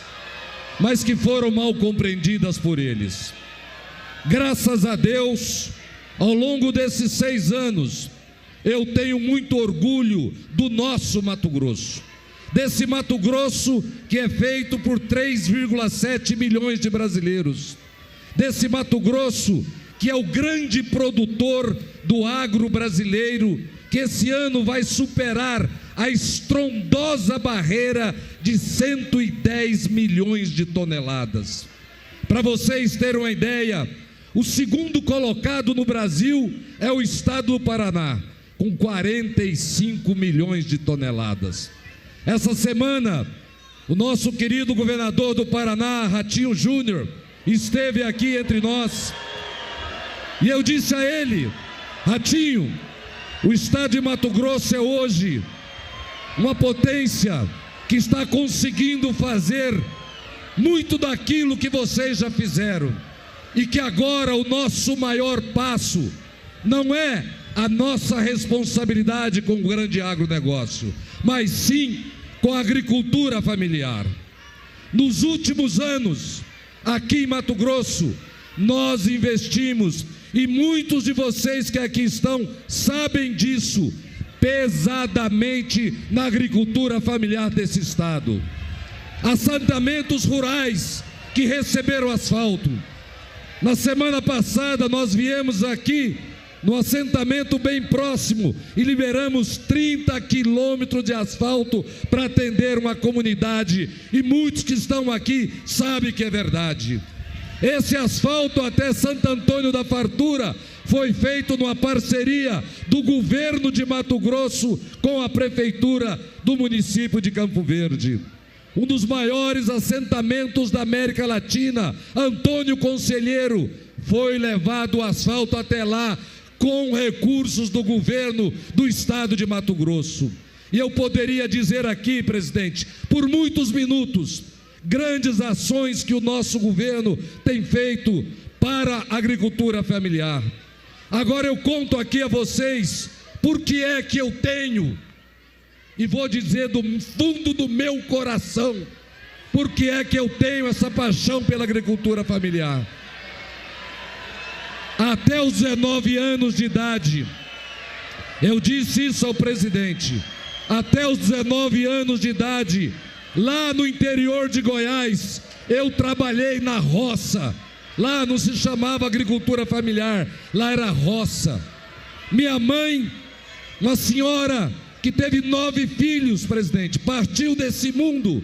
mas que foram mal compreendidas por eles. Graças a Deus, ao longo desses 6 anos, eu tenho muito orgulho do nosso Mato Grosso, desse Mato Grosso que é feito por 3,7 milhões de brasileiros, desse Mato Grosso que é o grande produtor do agro brasileiro, que esse ano vai superar a estrondosa barreira de 110 milhões de toneladas. Para vocês terem uma ideia, o segundo colocado no Brasil é o estado do Paraná, com 45 milhões de toneladas. Essa semana, o nosso querido governador do Paraná, Ratinho Júnior, esteve aqui entre nós, e eu disse a ele: Ratinho, o estado de Mato Grosso é hoje uma potência que está conseguindo fazer muito daquilo que vocês já fizeram, e que agora o nosso maior passo não é a nossa responsabilidade com o grande agronegócio, mas sim com a agricultura familiar. Nos últimos anos, aqui em Mato Grosso, nós investimos, e muitos de vocês que aqui estão sabem disso, pesadamente na agricultura familiar desse estado. Assentamentos rurais que receberam asfalto. Na semana passada nós viemos aqui no assentamento bem próximo e liberamos 30 quilômetros de asfalto para atender uma comunidade, e muitos que estão aqui sabem que é verdade. Esse asfalto até Santo Antônio da Fartura foi feito numa parceria do governo de Mato Grosso com a prefeitura do município de Campo Verde. Um dos maiores assentamentos da América Latina, Antônio Conselheiro, foi levado o asfalto até lá com recursos do governo do estado de Mato Grosso. E eu poderia dizer aqui, presidente, por muitos minutos, grandes ações que o nosso governo tem feito para a agricultura familiar. Agora eu conto aqui a vocês por que é que eu tenho, e vou dizer do fundo do meu coração, por que é que eu tenho essa paixão pela agricultura familiar. Até os 19 anos de idade, eu disse isso ao presidente, até os 19 anos de idade, lá no interior de Goiás, eu trabalhei na roça. Lá não se chamava agricultura familiar, lá era roça. Minha mãe, uma senhora que teve 9 filhos, presidente, partiu desse mundo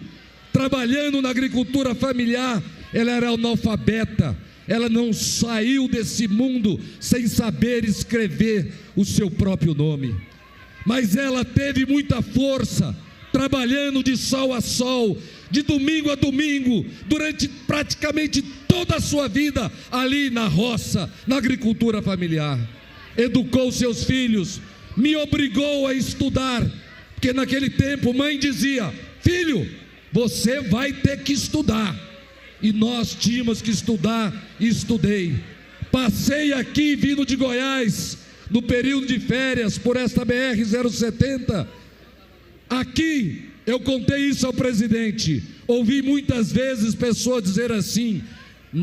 trabalhando na agricultura familiar. Ela era analfabeta, ela não saiu desse mundo sem saber escrever o seu próprio nome, mas ela teve muita força, trabalhando de sol a sol, de domingo a domingo, durante praticamente toda a sua vida, ali na roça, na agricultura familiar. Educou seus filhos, me obrigou a estudar, porque naquele tempo mãe dizia: filho, você vai ter que estudar. E nós tínhamos que estudar, e estudei. Passei aqui, vindo de Goiás, no período de férias, por esta BR-070, Aqui, eu contei isso ao presidente, ouvi muitas vezes pessoas dizer assim,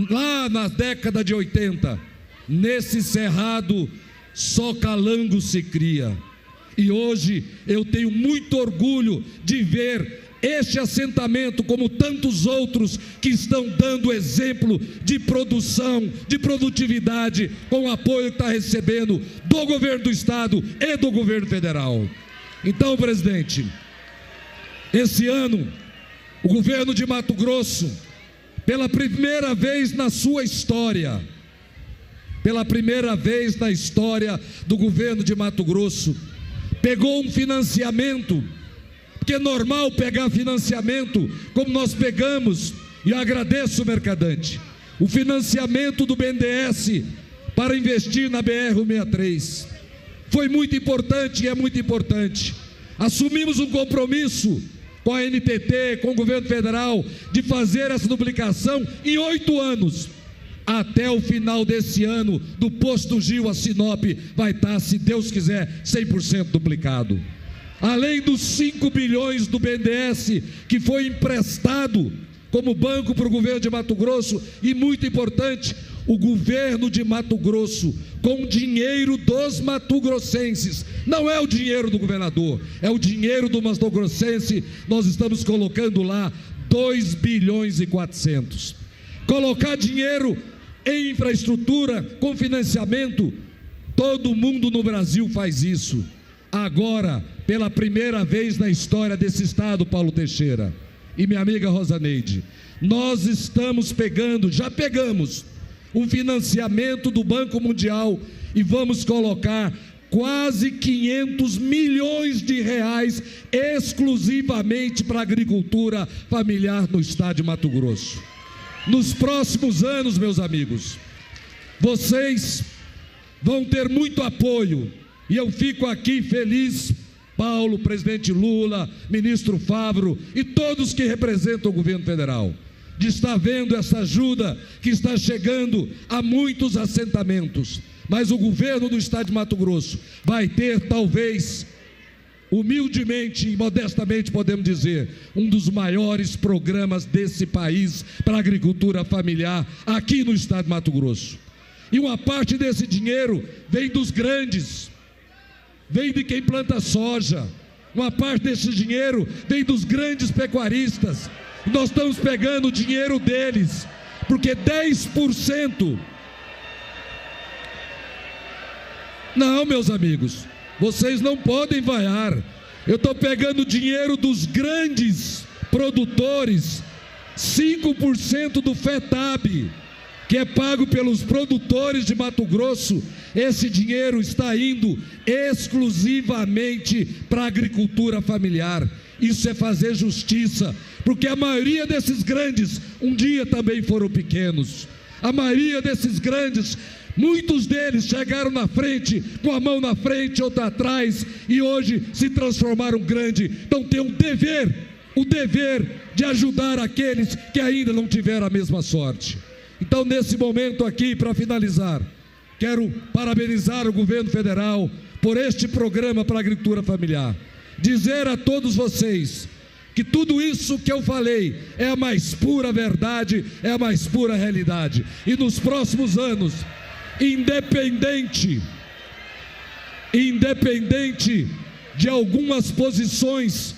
lá na década de 80, nesse cerrado só calango se cria. E hoje eu tenho muito orgulho de ver este assentamento, como tantos outros que estão dando exemplo de produção, de produtividade, com o apoio que está recebendo do governo do estado e do governo federal. Então, presidente, esse ano, o governo de Mato Grosso, pela primeira vez na sua história, pela primeira vez na história do governo de Mato Grosso, pegou um financiamento, porque é normal pegar financiamento, como nós pegamos, e eu agradeço o Mercadante, o financiamento do BNDES para investir na BR-163. Foi muito importante e é muito importante. Assumimos um compromisso com a NTT, com o governo federal, de fazer essa duplicação em 8 anos. Até o final desse ano, do posto Gil a Sinop, vai estar, se Deus quiser, 100% duplicado. Além dos 5 bilhões do BNDES, que foi emprestado como banco para o governo de Mato Grosso, e muito importante, o governo de Mato Grosso, com dinheiro dos matogrossenses, não é o dinheiro do governador, é o dinheiro do matogrossense, nós estamos colocando lá 2 bilhões e 400. Colocar dinheiro em infraestrutura com financiamento, todo mundo no Brasil faz isso. Agora, pela primeira vez na história desse estado, Paulo Teixeira e minha amiga Rosaneide, nós estamos pegando, já pegamos um financiamento do Banco Mundial e vamos colocar quase 500 milhões de reais exclusivamente para a agricultura familiar no estado de Mato Grosso. Nos próximos anos, meus amigos, vocês vão ter muito apoio, e eu fico aqui feliz, Paulo, presidente Lula, ministro Favro e todos que representam o governo federal, de estar vendo essa ajuda que está chegando a muitos assentamentos. Mas o governo do estado de Mato Grosso vai ter, talvez, humildemente e modestamente podemos dizer, um dos maiores programas desse país para a agricultura familiar aqui no estado de Mato Grosso. E uma parte desse dinheiro vem dos grandes, vem de quem planta soja, uma parte desse dinheiro vem dos grandes pecuaristas. Nós estamos pegando o dinheiro deles, porque 10%... Não, meus amigos, vocês não podem vaiar. Eu estou pegando o dinheiro dos grandes produtores, 5% do FETAB, que é pago pelos produtores de Mato Grosso. Esse dinheiro está indo exclusivamente para a agricultura familiar. Isso é fazer justiça, porque a maioria desses grandes um dia também foram pequenos. A maioria desses grandes, muitos deles chegaram na frente, com a mão na frente, outra atrás, e hoje se transformaram grande. Então tem o dever de ajudar aqueles que ainda não tiveram a mesma sorte. Então, nesse momento aqui, para finalizar, quero parabenizar o governo federal por este programa para a agricultura familiar. Dizer a todos vocês que tudo isso que eu falei é a mais pura verdade, é a mais pura realidade. E nos próximos anos, independente de algumas posições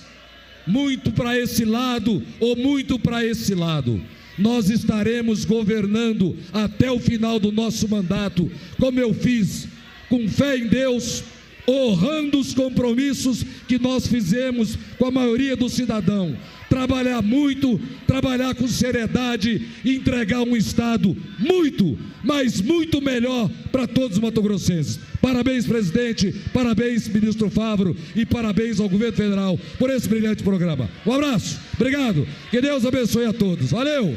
muito para esse lado ou muito para esse lado, nós estaremos governando até o final do nosso mandato, como eu fiz, com fé em Deus, honrando os compromissos que nós fizemos com a maioria do cidadão. Trabalhar muito, trabalhar com seriedade e entregar um estado muito, mas muito melhor para todos os matogrossenses. Parabéns, presidente, parabéns, ministro Favro, e parabéns ao governo federal por esse brilhante programa. Um abraço, obrigado, que Deus abençoe a todos. Valeu!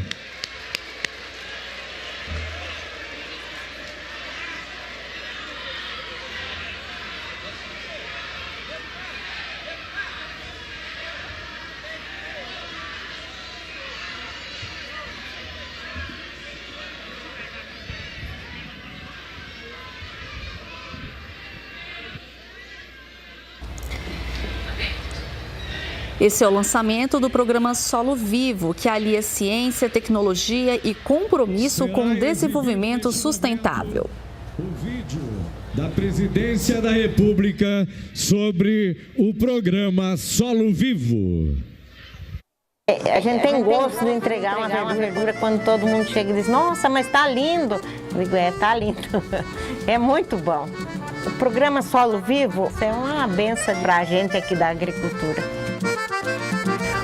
Esse é o lançamento do programa Solo Vivo, que alia ciência, tecnologia e compromisso com o desenvolvimento sustentável. O vídeo da Presidência da República sobre o programa Solo Vivo. A gente tem gosto de entregar uma verdura quando todo mundo chega e diz: nossa, mas tá lindo. Eu digo: tá lindo. É muito bom. O programa Solo Vivo é uma benção para a gente aqui da agricultura.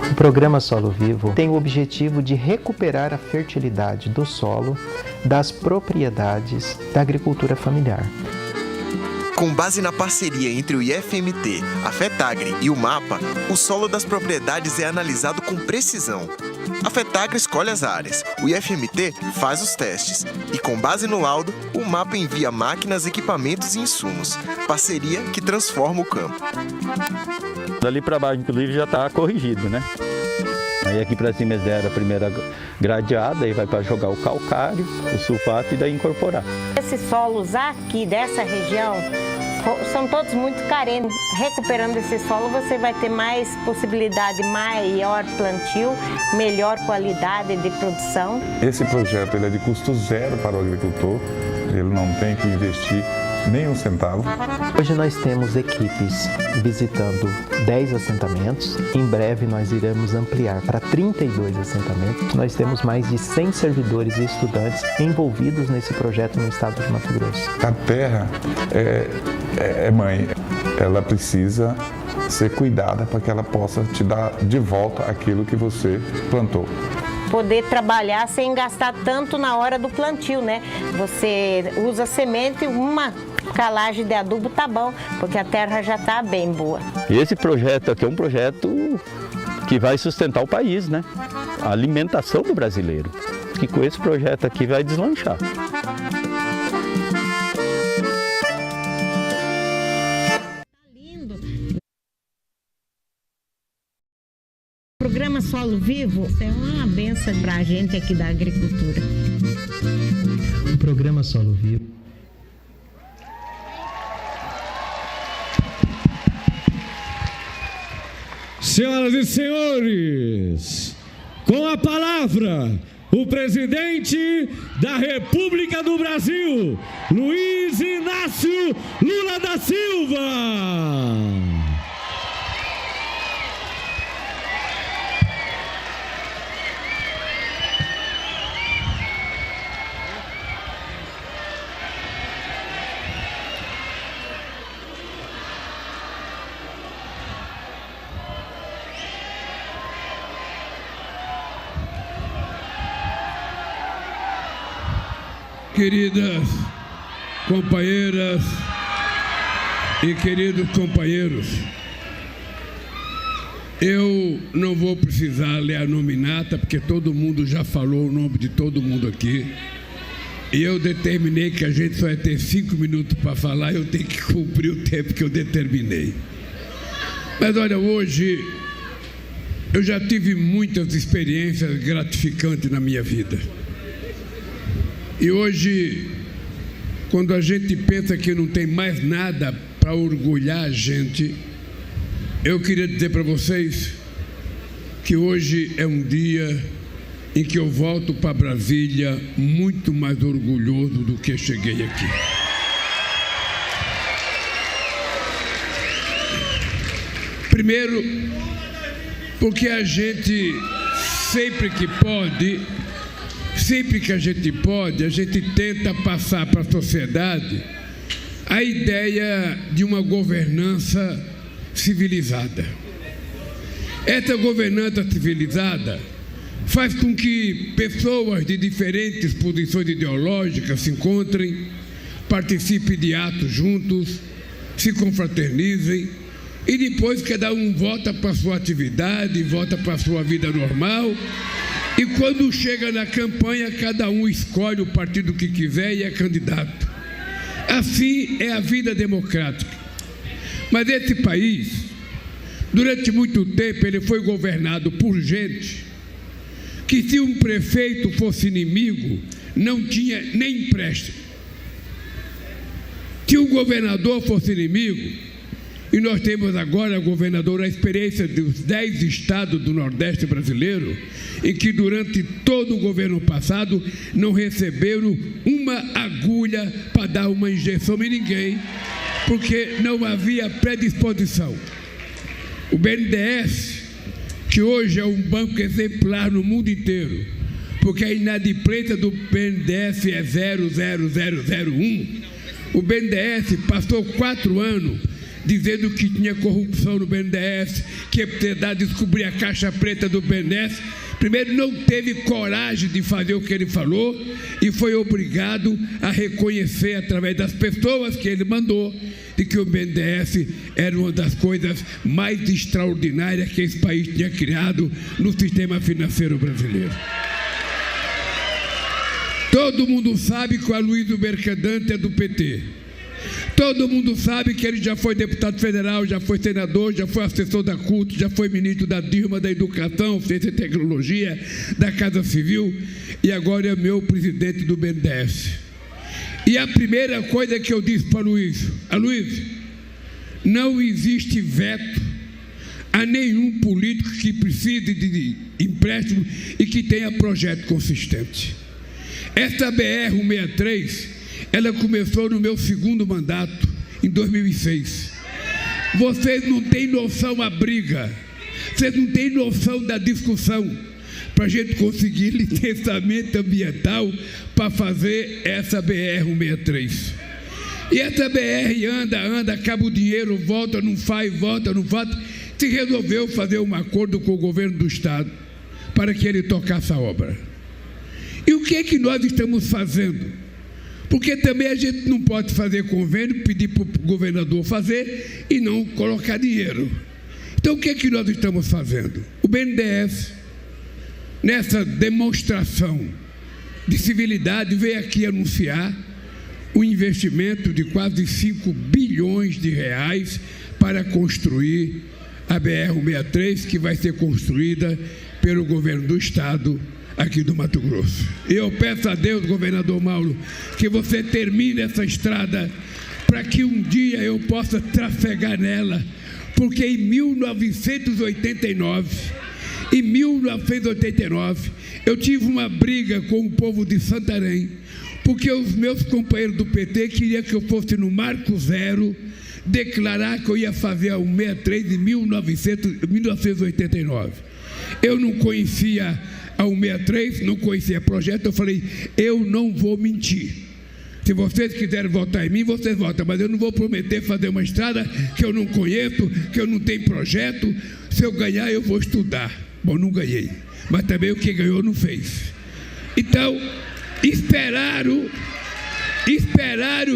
O programa Solo Vivo tem o objetivo de recuperar a fertilidade do solo das propriedades da agricultura familiar. Com base na parceria entre o IFMT, a FETAGRE e o MAPA, o solo das propriedades é analisado com precisão. A FETAGRE escolhe as áreas, o IFMT faz os testes e, com base no laudo, o MAPA envia máquinas, equipamentos e insumos. Parceria que transforma o campo. Dali para baixo, inclusive, já está corrigido, né? Aí aqui para cima eles deram a primeira gradeada, aí vai para jogar o calcário, o sulfato e daí incorporar. Esses solos aqui dessa região são todos muito carentes. Recuperando esse solo, você vai ter mais possibilidade, maior plantio, melhor qualidade de produção. Esse projeto ele é de custo zero para o agricultor, ele não tem que investir nem um centavo. Hoje nós temos equipes visitando 10 assentamentos. Em breve nós iremos ampliar para 32 assentamentos. Nós temos mais de 100 servidores e estudantes envolvidos nesse projeto no estado de Mato Grosso. A terra é mãe, ela precisa ser cuidada para que ela possa te dar de volta aquilo que você plantou. Poder trabalhar sem gastar tanto na hora do plantio, né? Você usa semente, uma calagem de adubo tá bom, porque a terra já tá bem boa. E esse projeto aqui é um projeto que vai sustentar o país, né? A alimentação do brasileiro, que com esse projeto aqui vai deslanchar. O programa Solo Vivo é uma benção para a gente aqui da agricultura. O programa Solo Vivo. Senhoras e senhores, com a palavra, o presidente da República do Brasil, Luiz Inácio Lula da Silva. Queridas companheiras e queridos companheiros, eu não vou precisar ler a nominata, porque todo mundo já falou o nome de todo mundo aqui. E eu determinei que a gente só ia ter 5 minutos para falar, eu tenho que cumprir o tempo que eu determinei. Mas olha, hoje eu já tive muitas experiências gratificantes na minha vida. E hoje, quando a gente pensa que não tem mais nada para orgulhar a gente, eu queria dizer para vocês que hoje é um dia em que eu volto para Brasília muito mais orgulhoso do que cheguei aqui. Primeiro, porque a gente sempre que a gente tenta passar para a sociedade a ideia de uma governança civilizada. Essa governança civilizada faz com que pessoas de diferentes posições ideológicas se encontrem, participem de atos juntos, se confraternizem e depois cada um volta para a sua atividade, volta para a sua vida normal. E quando chega na campanha, cada um escolhe o partido que quiser e é candidato. Assim é a vida democrática. Mas esse país, durante muito tempo, ele foi governado por gente que, se um prefeito fosse inimigo, não tinha nem empréstimo. Se um governador fosse inimigo, E nós temos agora, governador, a experiência dos 10 estados do Nordeste brasileiro, em que durante todo o governo passado não receberam uma agulha para dar uma injeção em ninguém, porque não havia predisposição. O BNDES, que hoje é um banco exemplar no mundo inteiro, porque a inadimplência do BNDES é 0,0001, o BNDES passou 4 anos dizendo que tinha corrupção no BNDES, que ia precisar descobrir a caixa preta do BNDES. Primeiro, não teve coragem de fazer o que ele falou e foi obrigado a reconhecer, através das pessoas que ele mandou, de que o BNDES era uma das coisas mais extraordinárias que esse país tinha criado no sistema financeiro brasileiro. Todo mundo sabe que o Aloysio Mercadante é do PT. Todo mundo sabe que ele já foi deputado federal, já foi senador, já foi assessor da CUT, já foi ministro da Dilma, da Educação, Ciência e Tecnologia, da Casa Civil e agora é meu presidente do BNDES. E a primeira coisa que eu disse para o Aloysio, não existe veto a nenhum político que precise de empréstimo e que tenha projeto consistente. Essa BR-163, ela começou no meu segundo mandato, em 2006. Vocês não têm noção da briga, vocês não têm noção da discussão para a gente conseguir licenciamento ambiental para fazer essa BR-163. E essa BR anda, acaba o dinheiro, volta, não faz, volta, não faz. Se resolveu fazer um acordo com o governo do estado para que ele tocasse a obra. E o que é que nós estamos fazendo? Porque também a gente não pode fazer convênio, pedir para o governador fazer e não colocar dinheiro. Então o que é que nós estamos fazendo? O BNDES, nessa demonstração de civilidade, veio aqui anunciar um investimento de quase 5 bilhões de reais para construir a BR-163, que vai ser construída pelo governo do estado aqui do Mato Grosso. Eu peço a Deus, governador Mauro, que você termine essa estrada para que um dia eu possa trafegar nela, porque em 1989 eu tive uma briga com o povo de Santarém, porque os meus companheiros do PT queriam que eu fosse no Marco Zero declarar que eu ia fazer a 163 em 1989. Eu não conhecia a 163, não conhecia projeto, eu falei, eu não vou mentir. Se vocês quiserem votar em mim, vocês votam, mas eu não vou prometer fazer uma estrada que eu não conheço, que eu não tenho projeto. Se eu ganhar, eu vou estudar. Bom, não ganhei, mas também o que ganhou não fez. Então, esperaram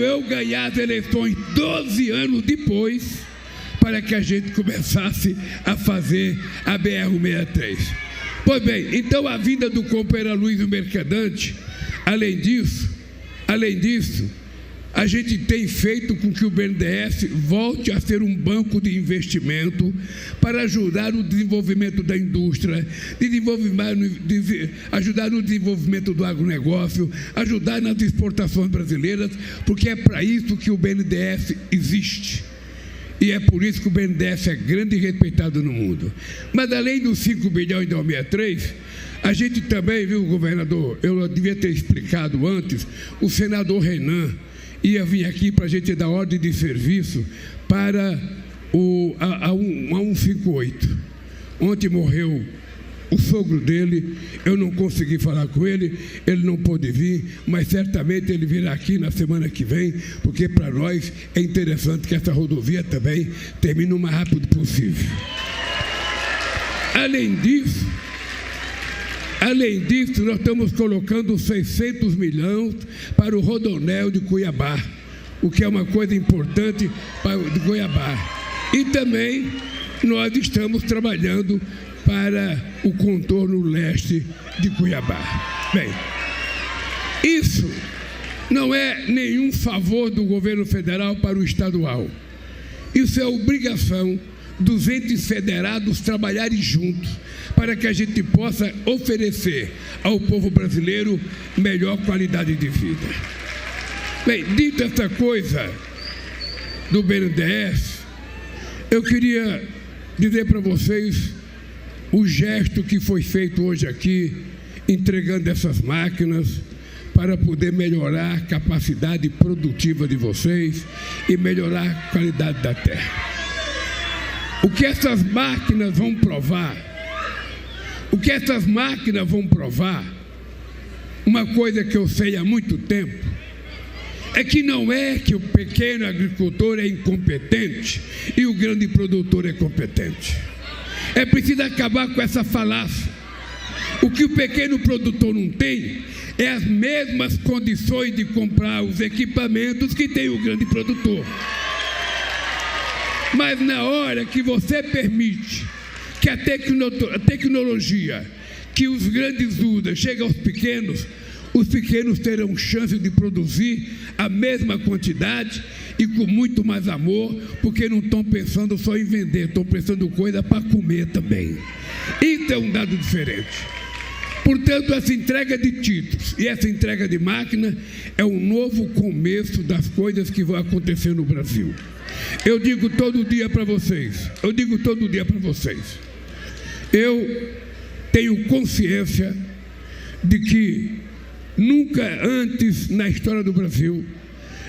eu ganhar as eleições 12 anos depois para que a gente começasse a fazer a BR-163. Pois bem, então a vinda do companheiro Aloysio Mercadante, além disso, a gente tem feito com que o BNDES volte a ser um banco de investimento para ajudar no desenvolvimento da indústria, ajudar no desenvolvimento do agronegócio, ajudar nas exportações brasileiras, porque é para isso que o BNDES existe. E é por isso que o BNDES é grande e respeitado no mundo. Mas além dos 5 bilhões de 163, a gente também, viu, governador, eu devia ter explicado antes, o senador Renan ia vir aqui para a gente dar ordem de serviço para a 158. Ontem morreu o sogro dele, eu não consegui falar com ele, ele não pôde vir, mas certamente ele virá aqui na semana que vem, porque para nós é interessante que essa rodovia também termine o mais rápido possível. Além disso, nós estamos colocando 600 milhões para o Rodoanel de Cuiabá, o que é uma coisa importante para o de Cuiabá. E também nós estamos trabalhando para o contorno leste de Cuiabá. Bem, isso não é nenhum favor do governo federal para o estadual. Isso é obrigação dos entes federados trabalharem juntos para que a gente possa oferecer ao povo brasileiro melhor qualidade de vida. Bem, dita essa coisa do BNDES, Eu queria dizer para vocês o gesto que foi feito hoje aqui, entregando essas máquinas para poder melhorar a capacidade produtiva de vocês e melhorar a qualidade da terra. O que essas máquinas vão provar? O que essas máquinas vão provar? Uma coisa que eu sei há muito tempo, é que não é que o pequeno agricultor é incompetente e o grande produtor é competente. É preciso acabar com essa falácia. O que o pequeno produtor não tem é as mesmas condições de comprar os equipamentos que tem o grande produtor. Mas na hora que você permite que a tecnologia que os grandes usam chegue aos pequenos, os pequenos terão chance de produzir a mesma quantidade e com muito mais amor, porque não estão pensando só em vender, estão pensando coisa para comer também. Isso é um dado diferente. Portanto, essa entrega de títulos e essa entrega de máquina é um novo começo das coisas que vão acontecer no Brasil. Eu digo todo dia para vocês, eu tenho consciência de que nunca antes na história do Brasil,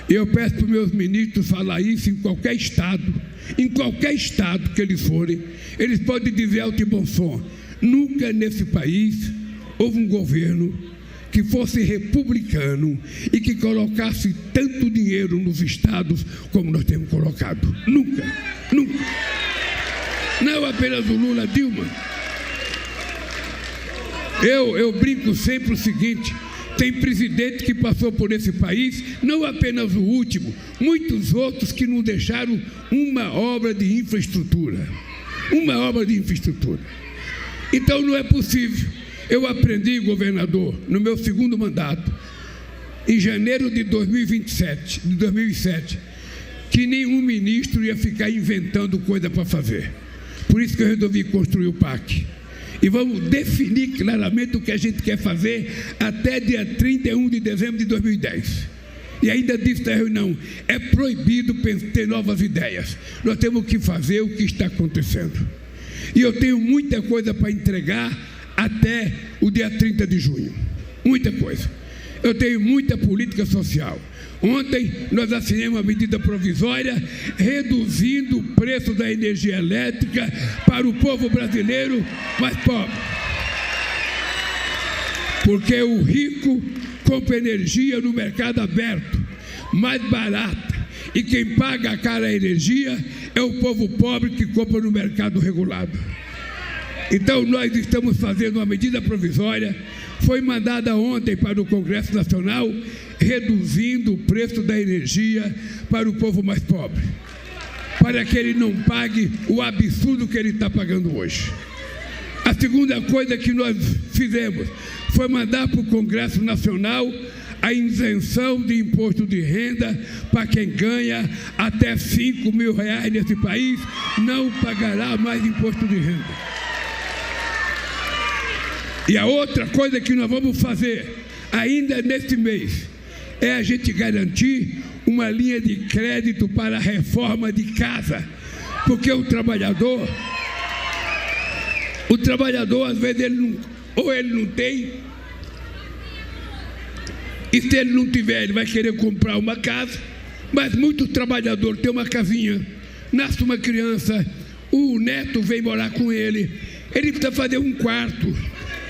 eu peço para os meus ministros falar isso em qualquer estado que eles forem, eles podem dizer alto e bom som, nunca nesse país houve um governo que fosse republicano e que colocasse tanto dinheiro nos estados como nós temos colocado. Nunca. Não apenas o Lula, Dilma. Eu brinco sempre o seguinte, tem presidente que passou por esse país, não apenas o último, muitos outros que não deixaram uma obra de infraestrutura. Então não é possível. Eu aprendi, governador, no meu segundo mandato, em janeiro de 2007, que nenhum ministro ia ficar inventando coisa para fazer. Por isso que eu resolvi construir o PAC. E vamos definir claramente o que a gente quer fazer até dia 31 de dezembro de 2010. E ainda disse na reunião, é proibido ter novas ideias. Nós temos que fazer o que está acontecendo. E eu tenho muita coisa para entregar até o dia 30 de junho. Muita coisa. Eu tenho muita política social. Ontem nós assinamos uma medida provisória reduzindo o preço da energia elétrica para o povo brasileiro mais pobre. Porque o rico compra energia no mercado aberto, mais barata. E quem paga a cara energia é o povo pobre que compra no mercado regulado. Então nós estamos fazendo uma medida provisória, foi mandada ontem para o Congresso Nacional, reduzindo o preço da energia para o povo mais pobre, para que ele não pague o absurdo que ele está pagando hoje. A segunda coisa que nós fizemos foi mandar para o Congresso Nacional a isenção de imposto de renda para quem ganha até R$5 mil nesse país, não pagará mais imposto de renda. E a outra coisa que nós vamos fazer ainda neste mês é a gente garantir uma linha de crédito para a reforma de casa, porque o trabalhador às vezes ele não tem, e se ele não tiver, ele vai querer comprar uma casa, mas muito trabalhador tem uma casinha, nasce uma criança, o neto vem morar com ele precisa fazer um quarto,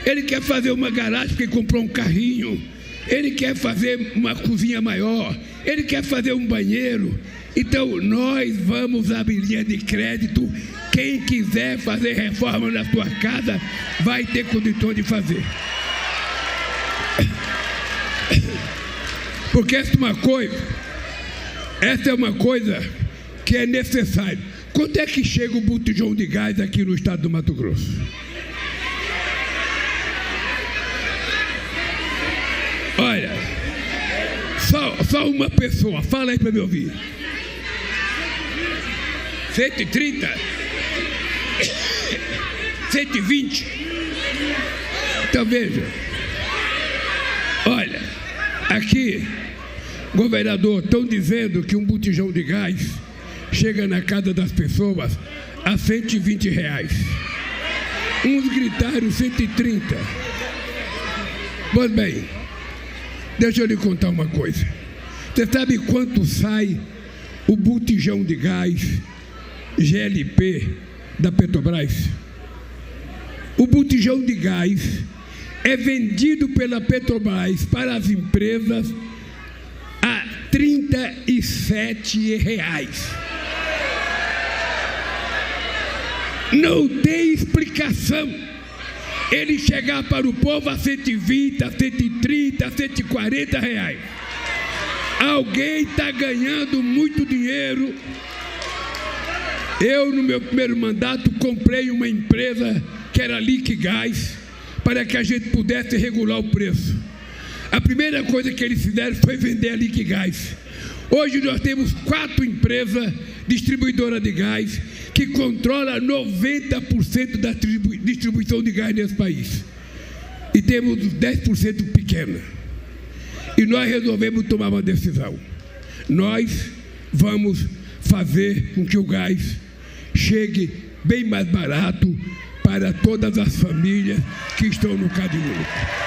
ele quer fazer uma garagem porque comprou um carrinho, ele quer fazer uma cozinha maior, ele quer fazer um banheiro. Então nós vamos abrir linha de crédito, quem quiser fazer reforma na sua casa vai ter condições de fazer. Porque essa é uma coisa que é necessária. Quanto é que chega o botijão de gás aqui no estado do Mato Grosso? Olha, só uma pessoa, fala aí para me ouvir. 130? 120? Então veja, olha, aqui, governador, estão dizendo que um botijão de gás chega na casa das pessoas a R$120. Uns gritaram 130. Pois bem, deixa eu lhe contar uma coisa. Você sabe quanto sai o botijão de gás GLP da Petrobras? O botijão de gás é vendido pela Petrobras para as empresas a R$37. Não tem explicação ele chegar para o povo a R$120, a R$130, a R$140. Alguém está ganhando muito dinheiro. Eu, no meu primeiro mandato, comprei uma empresa que era Liquigás, para que a gente pudesse regular o preço. A primeira coisa que eles fizeram foi vender a Liquigás. Hoje nós temos 4 empresas distribuidoras de gás que controlam 90% da distribuição de gás nesse país. E temos 10% pequena. E nós resolvemos tomar uma decisão. Nós vamos fazer com que o gás chegue bem mais barato para todas as famílias que estão no Cadê Único.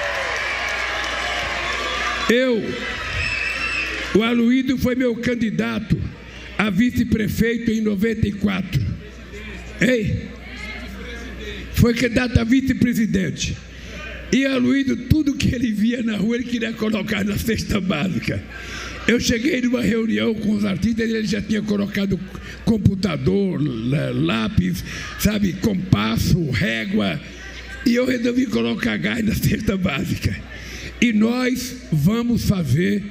O Aloísio foi meu candidato a vice-prefeito em 94. Ei? Foi candidato a vice-presidente. E Aloísio, tudo que ele via na rua, ele queria colocar na cesta básica. Eu cheguei numa reunião com os artistas, ele já tinha colocado computador, lápis, sabe, compasso, régua, e eu resolvi colocar gás na cesta básica. E nós vamos fazer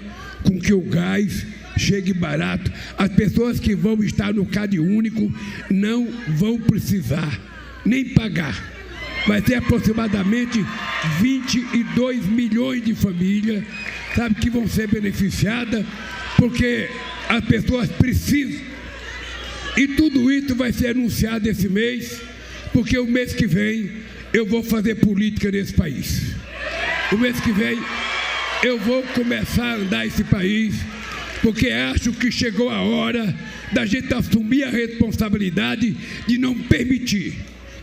com que o gás chegue barato. As pessoas que vão estar no Cadê Único não vão precisar nem pagar. Vai ter aproximadamente 22 milhões de famílias, sabe, que vão ser beneficiadas, porque as pessoas precisam. E tudo isso vai ser anunciado esse mês, porque o mês que vem eu vou fazer política nesse país. O mês que vem eu vou começar a andar esse país, porque acho que chegou a hora da gente assumir a responsabilidade de não permitir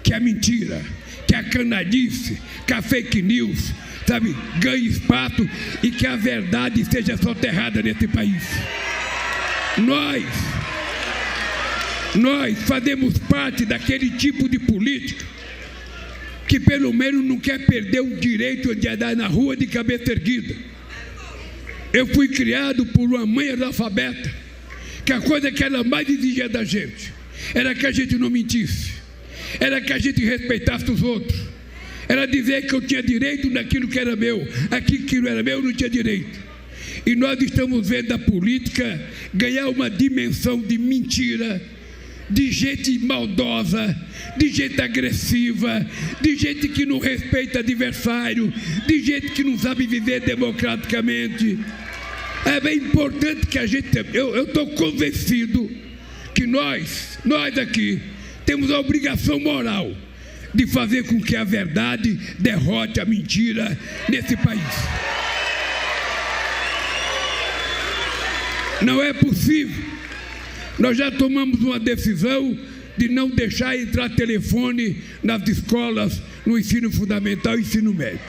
que a mentira, que a canalice, que a fake news, sabe, ganhe espaço e que a verdade seja soterrada nesse país. Nós fazemos parte daquele tipo de política que pelo menos não quer perder o direito de andar na rua de cabeça erguida. Eu fui criado por uma mãe analfabeta, que a coisa que ela mais exigia da gente era que a gente não mentisse, era que a gente respeitasse os outros, era dizer que eu tinha direito naquilo que era meu, aquilo que não era meu eu não tinha direito. E nós estamos vendo a política ganhar uma dimensão de mentira, de gente maldosa, de gente agressiva, de gente que não respeita adversário, de gente que não sabe viver democraticamente. É bem importante que a gente... Eu estou convencido que nós aqui, temos a obrigação moral de fazer com que a verdade derrote a mentira nesse país. Não é possível. Nós já tomamos uma decisão de não deixar entrar telefone nas escolas, no ensino fundamental e ensino médio.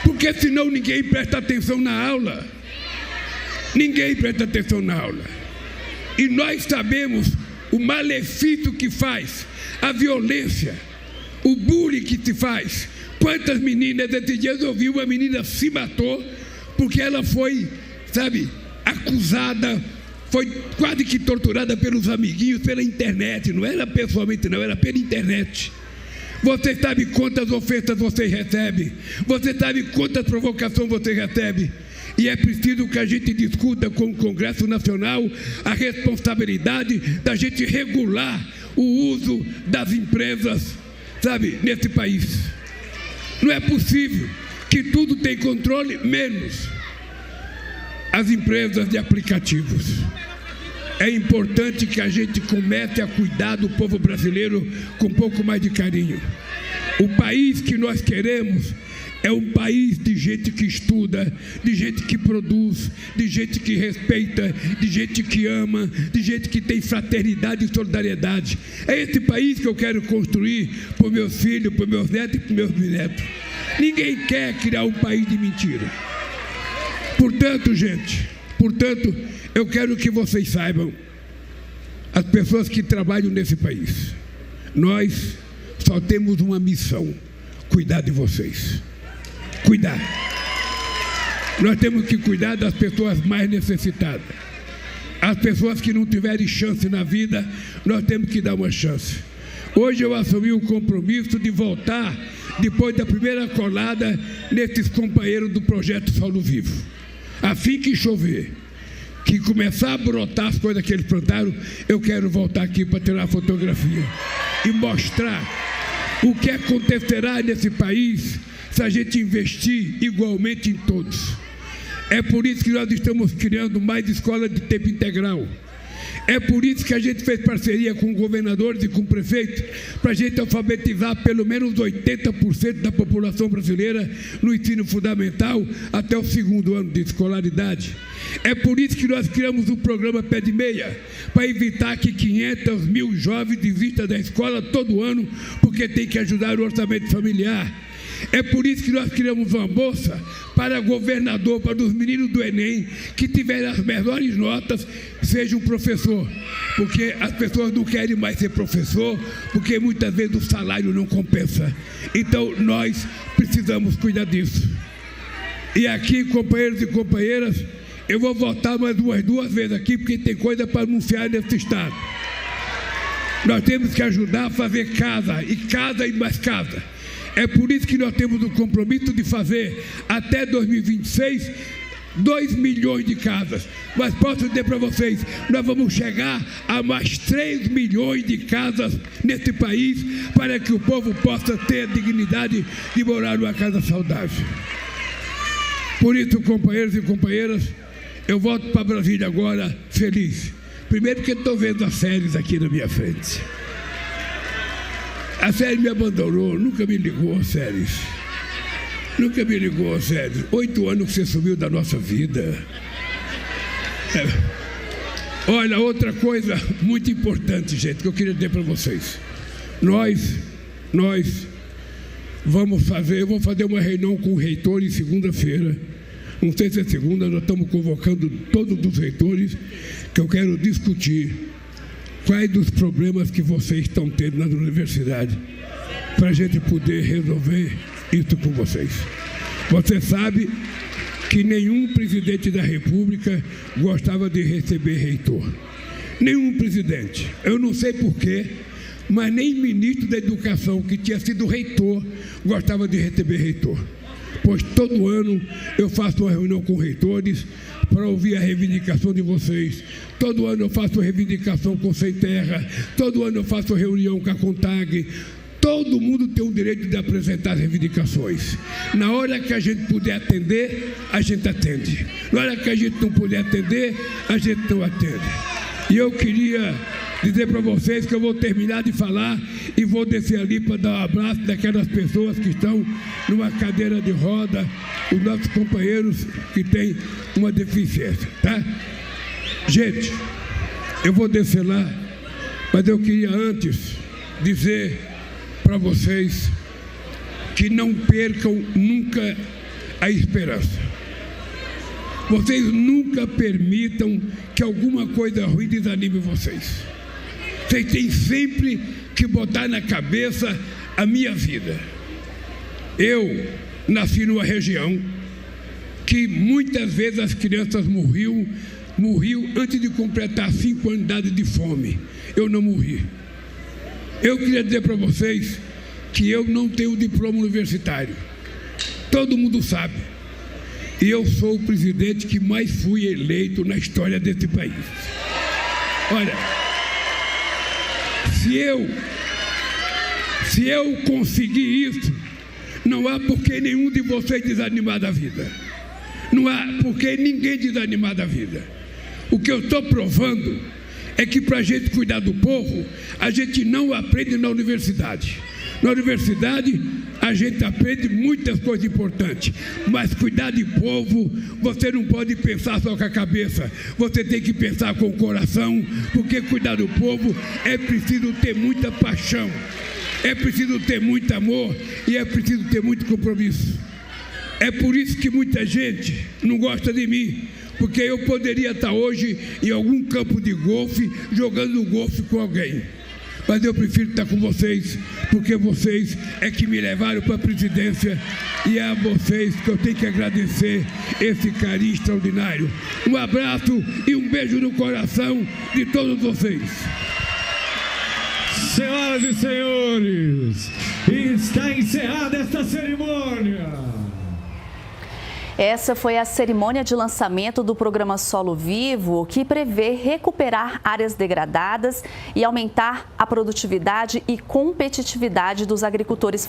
Porque senão ninguém presta atenção na aula. Ninguém presta atenção na aula. E nós sabemos o malefício que faz, a violência, o bullying que se faz. Quantas meninas, esses dias eu ouvi uma menina se matou porque ela foi, sabe, acusada, foi quase que torturada pelos amiguinhos, pela internet. Não era pessoalmente, não, era pela internet. Você sabe quantas ofensas você recebe, você sabe quantas provocações você recebe. E é preciso que a gente discuta com o Congresso Nacional a responsabilidade da gente regular o uso das empresas, sabe, nesse país. Não é possível que tudo tem controle, menos as empresas de aplicativos. É importante que a gente comece a cuidar do povo brasileiro com um pouco mais de carinho. O país que nós queremos é um país de gente que estuda, de gente que produz, de gente que respeita, de gente que ama, de gente que tem fraternidade e solidariedade. É esse país que eu quero construir para os meus filhos, para os meus netos e para os meus bisnetos. Ninguém quer criar um país de mentira. Portanto, gente, eu quero que vocês saibam, as pessoas que trabalham nesse país, nós só temos uma missão: cuidar de vocês. Cuidar. Nós temos que cuidar das pessoas mais necessitadas. As pessoas que não tiverem chance na vida, nós temos que dar uma chance. Hoje eu assumi o compromisso de voltar, depois da primeira colada, nesses companheiros do projeto Solo Vivo. Assim que chover, que começar a brotar as coisas que eles plantaram, eu quero voltar aqui para tirar fotografia e mostrar o que acontecerá nesse país se a gente investir igualmente em todos. É por isso que nós estamos criando mais escolas de tempo integral. É por isso que a gente fez parceria com governadores e com prefeitos para a gente alfabetizar pelo menos 80% da população brasileira no ensino fundamental até o 2º ano de escolaridade. É por isso que nós criamos o programa Pé de Meia, para evitar que 500 mil jovens desistam da escola todo ano porque tem que ajudar o orçamento familiar. É por isso que nós criamos uma bolsa para governador, para os meninos do Enem, que tiverem as melhores notas, seja um professor. Porque as pessoas não querem mais ser professor, porque muitas vezes o salário não compensa. Então, nós precisamos cuidar disso. E aqui, companheiros e companheiras, eu vou voltar mais umas 2 vezes aqui, porque tem coisa para anunciar nesse estado. Nós temos que ajudar a fazer casa e mais casa. É por isso que nós temos o compromisso de fazer até 2026 2 milhões de casas. Mas posso dizer para vocês, nós vamos chegar a mais 3 milhões de casas nesse país para que o povo possa ter a dignidade de morar numa casa saudável. Por isso, companheiros e companheiras, eu volto para Brasília agora feliz. Primeiro porque estou vendo as séries aqui na minha frente. A série me abandonou, nunca me ligou, Séries. Nunca me ligou, Séries. 8 anos que você sumiu da nossa vida. Olha, outra coisa muito importante, gente, que eu queria dizer para vocês. Nós eu vou fazer uma reunião com o reitor em segunda-feira. Não sei se é segunda, nós estamos convocando todos os reitores, que eu quero discutir quais dos problemas que vocês estão tendo nas universidades, para a gente poder resolver isso com vocês. Você sabe que nenhum presidente da República gostava de receber reitor. Nenhum presidente. Eu não sei porquê, mas nem ministro da Educação, que tinha sido reitor, gostava de receber reitor. Pois todo ano eu faço uma reunião com reitores para ouvir a reivindicação de vocês. Todo ano eu faço reivindicação com Sem Terra, todo ano eu faço reunião com a CONTAG. Todo mundo tem o direito de apresentar reivindicações. Na hora que a gente puder atender, a gente atende. Na hora que a gente não puder atender, a gente não atende. E eu queria dizer para vocês que eu vou terminar de falar e vou descer ali para dar um abraço daquelas pessoas que estão numa cadeira de roda, os nossos companheiros que têm uma deficiência, tá? Gente, eu vou descer lá, mas eu queria antes dizer para vocês que não percam nunca a esperança. Vocês nunca permitam que alguma coisa ruim desanime vocês. Vocês têm sempre que botar na cabeça a minha vida. Eu nasci numa região que muitas vezes as crianças morriam antes de completar 5 anos de idade de fome. Eu não morri. Eu queria dizer para vocês que eu não tenho diploma universitário. Todo mundo sabe. E eu sou o presidente que mais fui eleito na história desse país. Olha, se eu conseguir isso, não há por que nenhum de vocês desanimar da vida. Não há por que ninguém desanimar da vida. O que eu estou provando é que para a gente cuidar do povo, a gente não aprende na universidade. Na universidade, a a gente aprende muitas coisas importantes, mas cuidar de povo, você não pode pensar só com a cabeça, você tem que pensar com o coração, porque cuidar do povo é preciso ter muita paixão, é preciso ter muito amor e é preciso ter muito compromisso. É por isso que muita gente não gosta de mim, porque eu poderia estar hoje em algum campo de golfe, jogando golfe com alguém. Mas eu prefiro estar com vocês, porque vocês é que me levaram para a presidência e é a vocês que eu tenho que agradecer esse carinho extraordinário. Um abraço e um beijo no coração de todos vocês. Senhoras e senhores, está encerrada esta cerimônia. Essa foi a cerimônia de lançamento do programa Solo Vivo, que prevê recuperar áreas degradadas e aumentar a produtividade e competitividade dos agricultores familiares.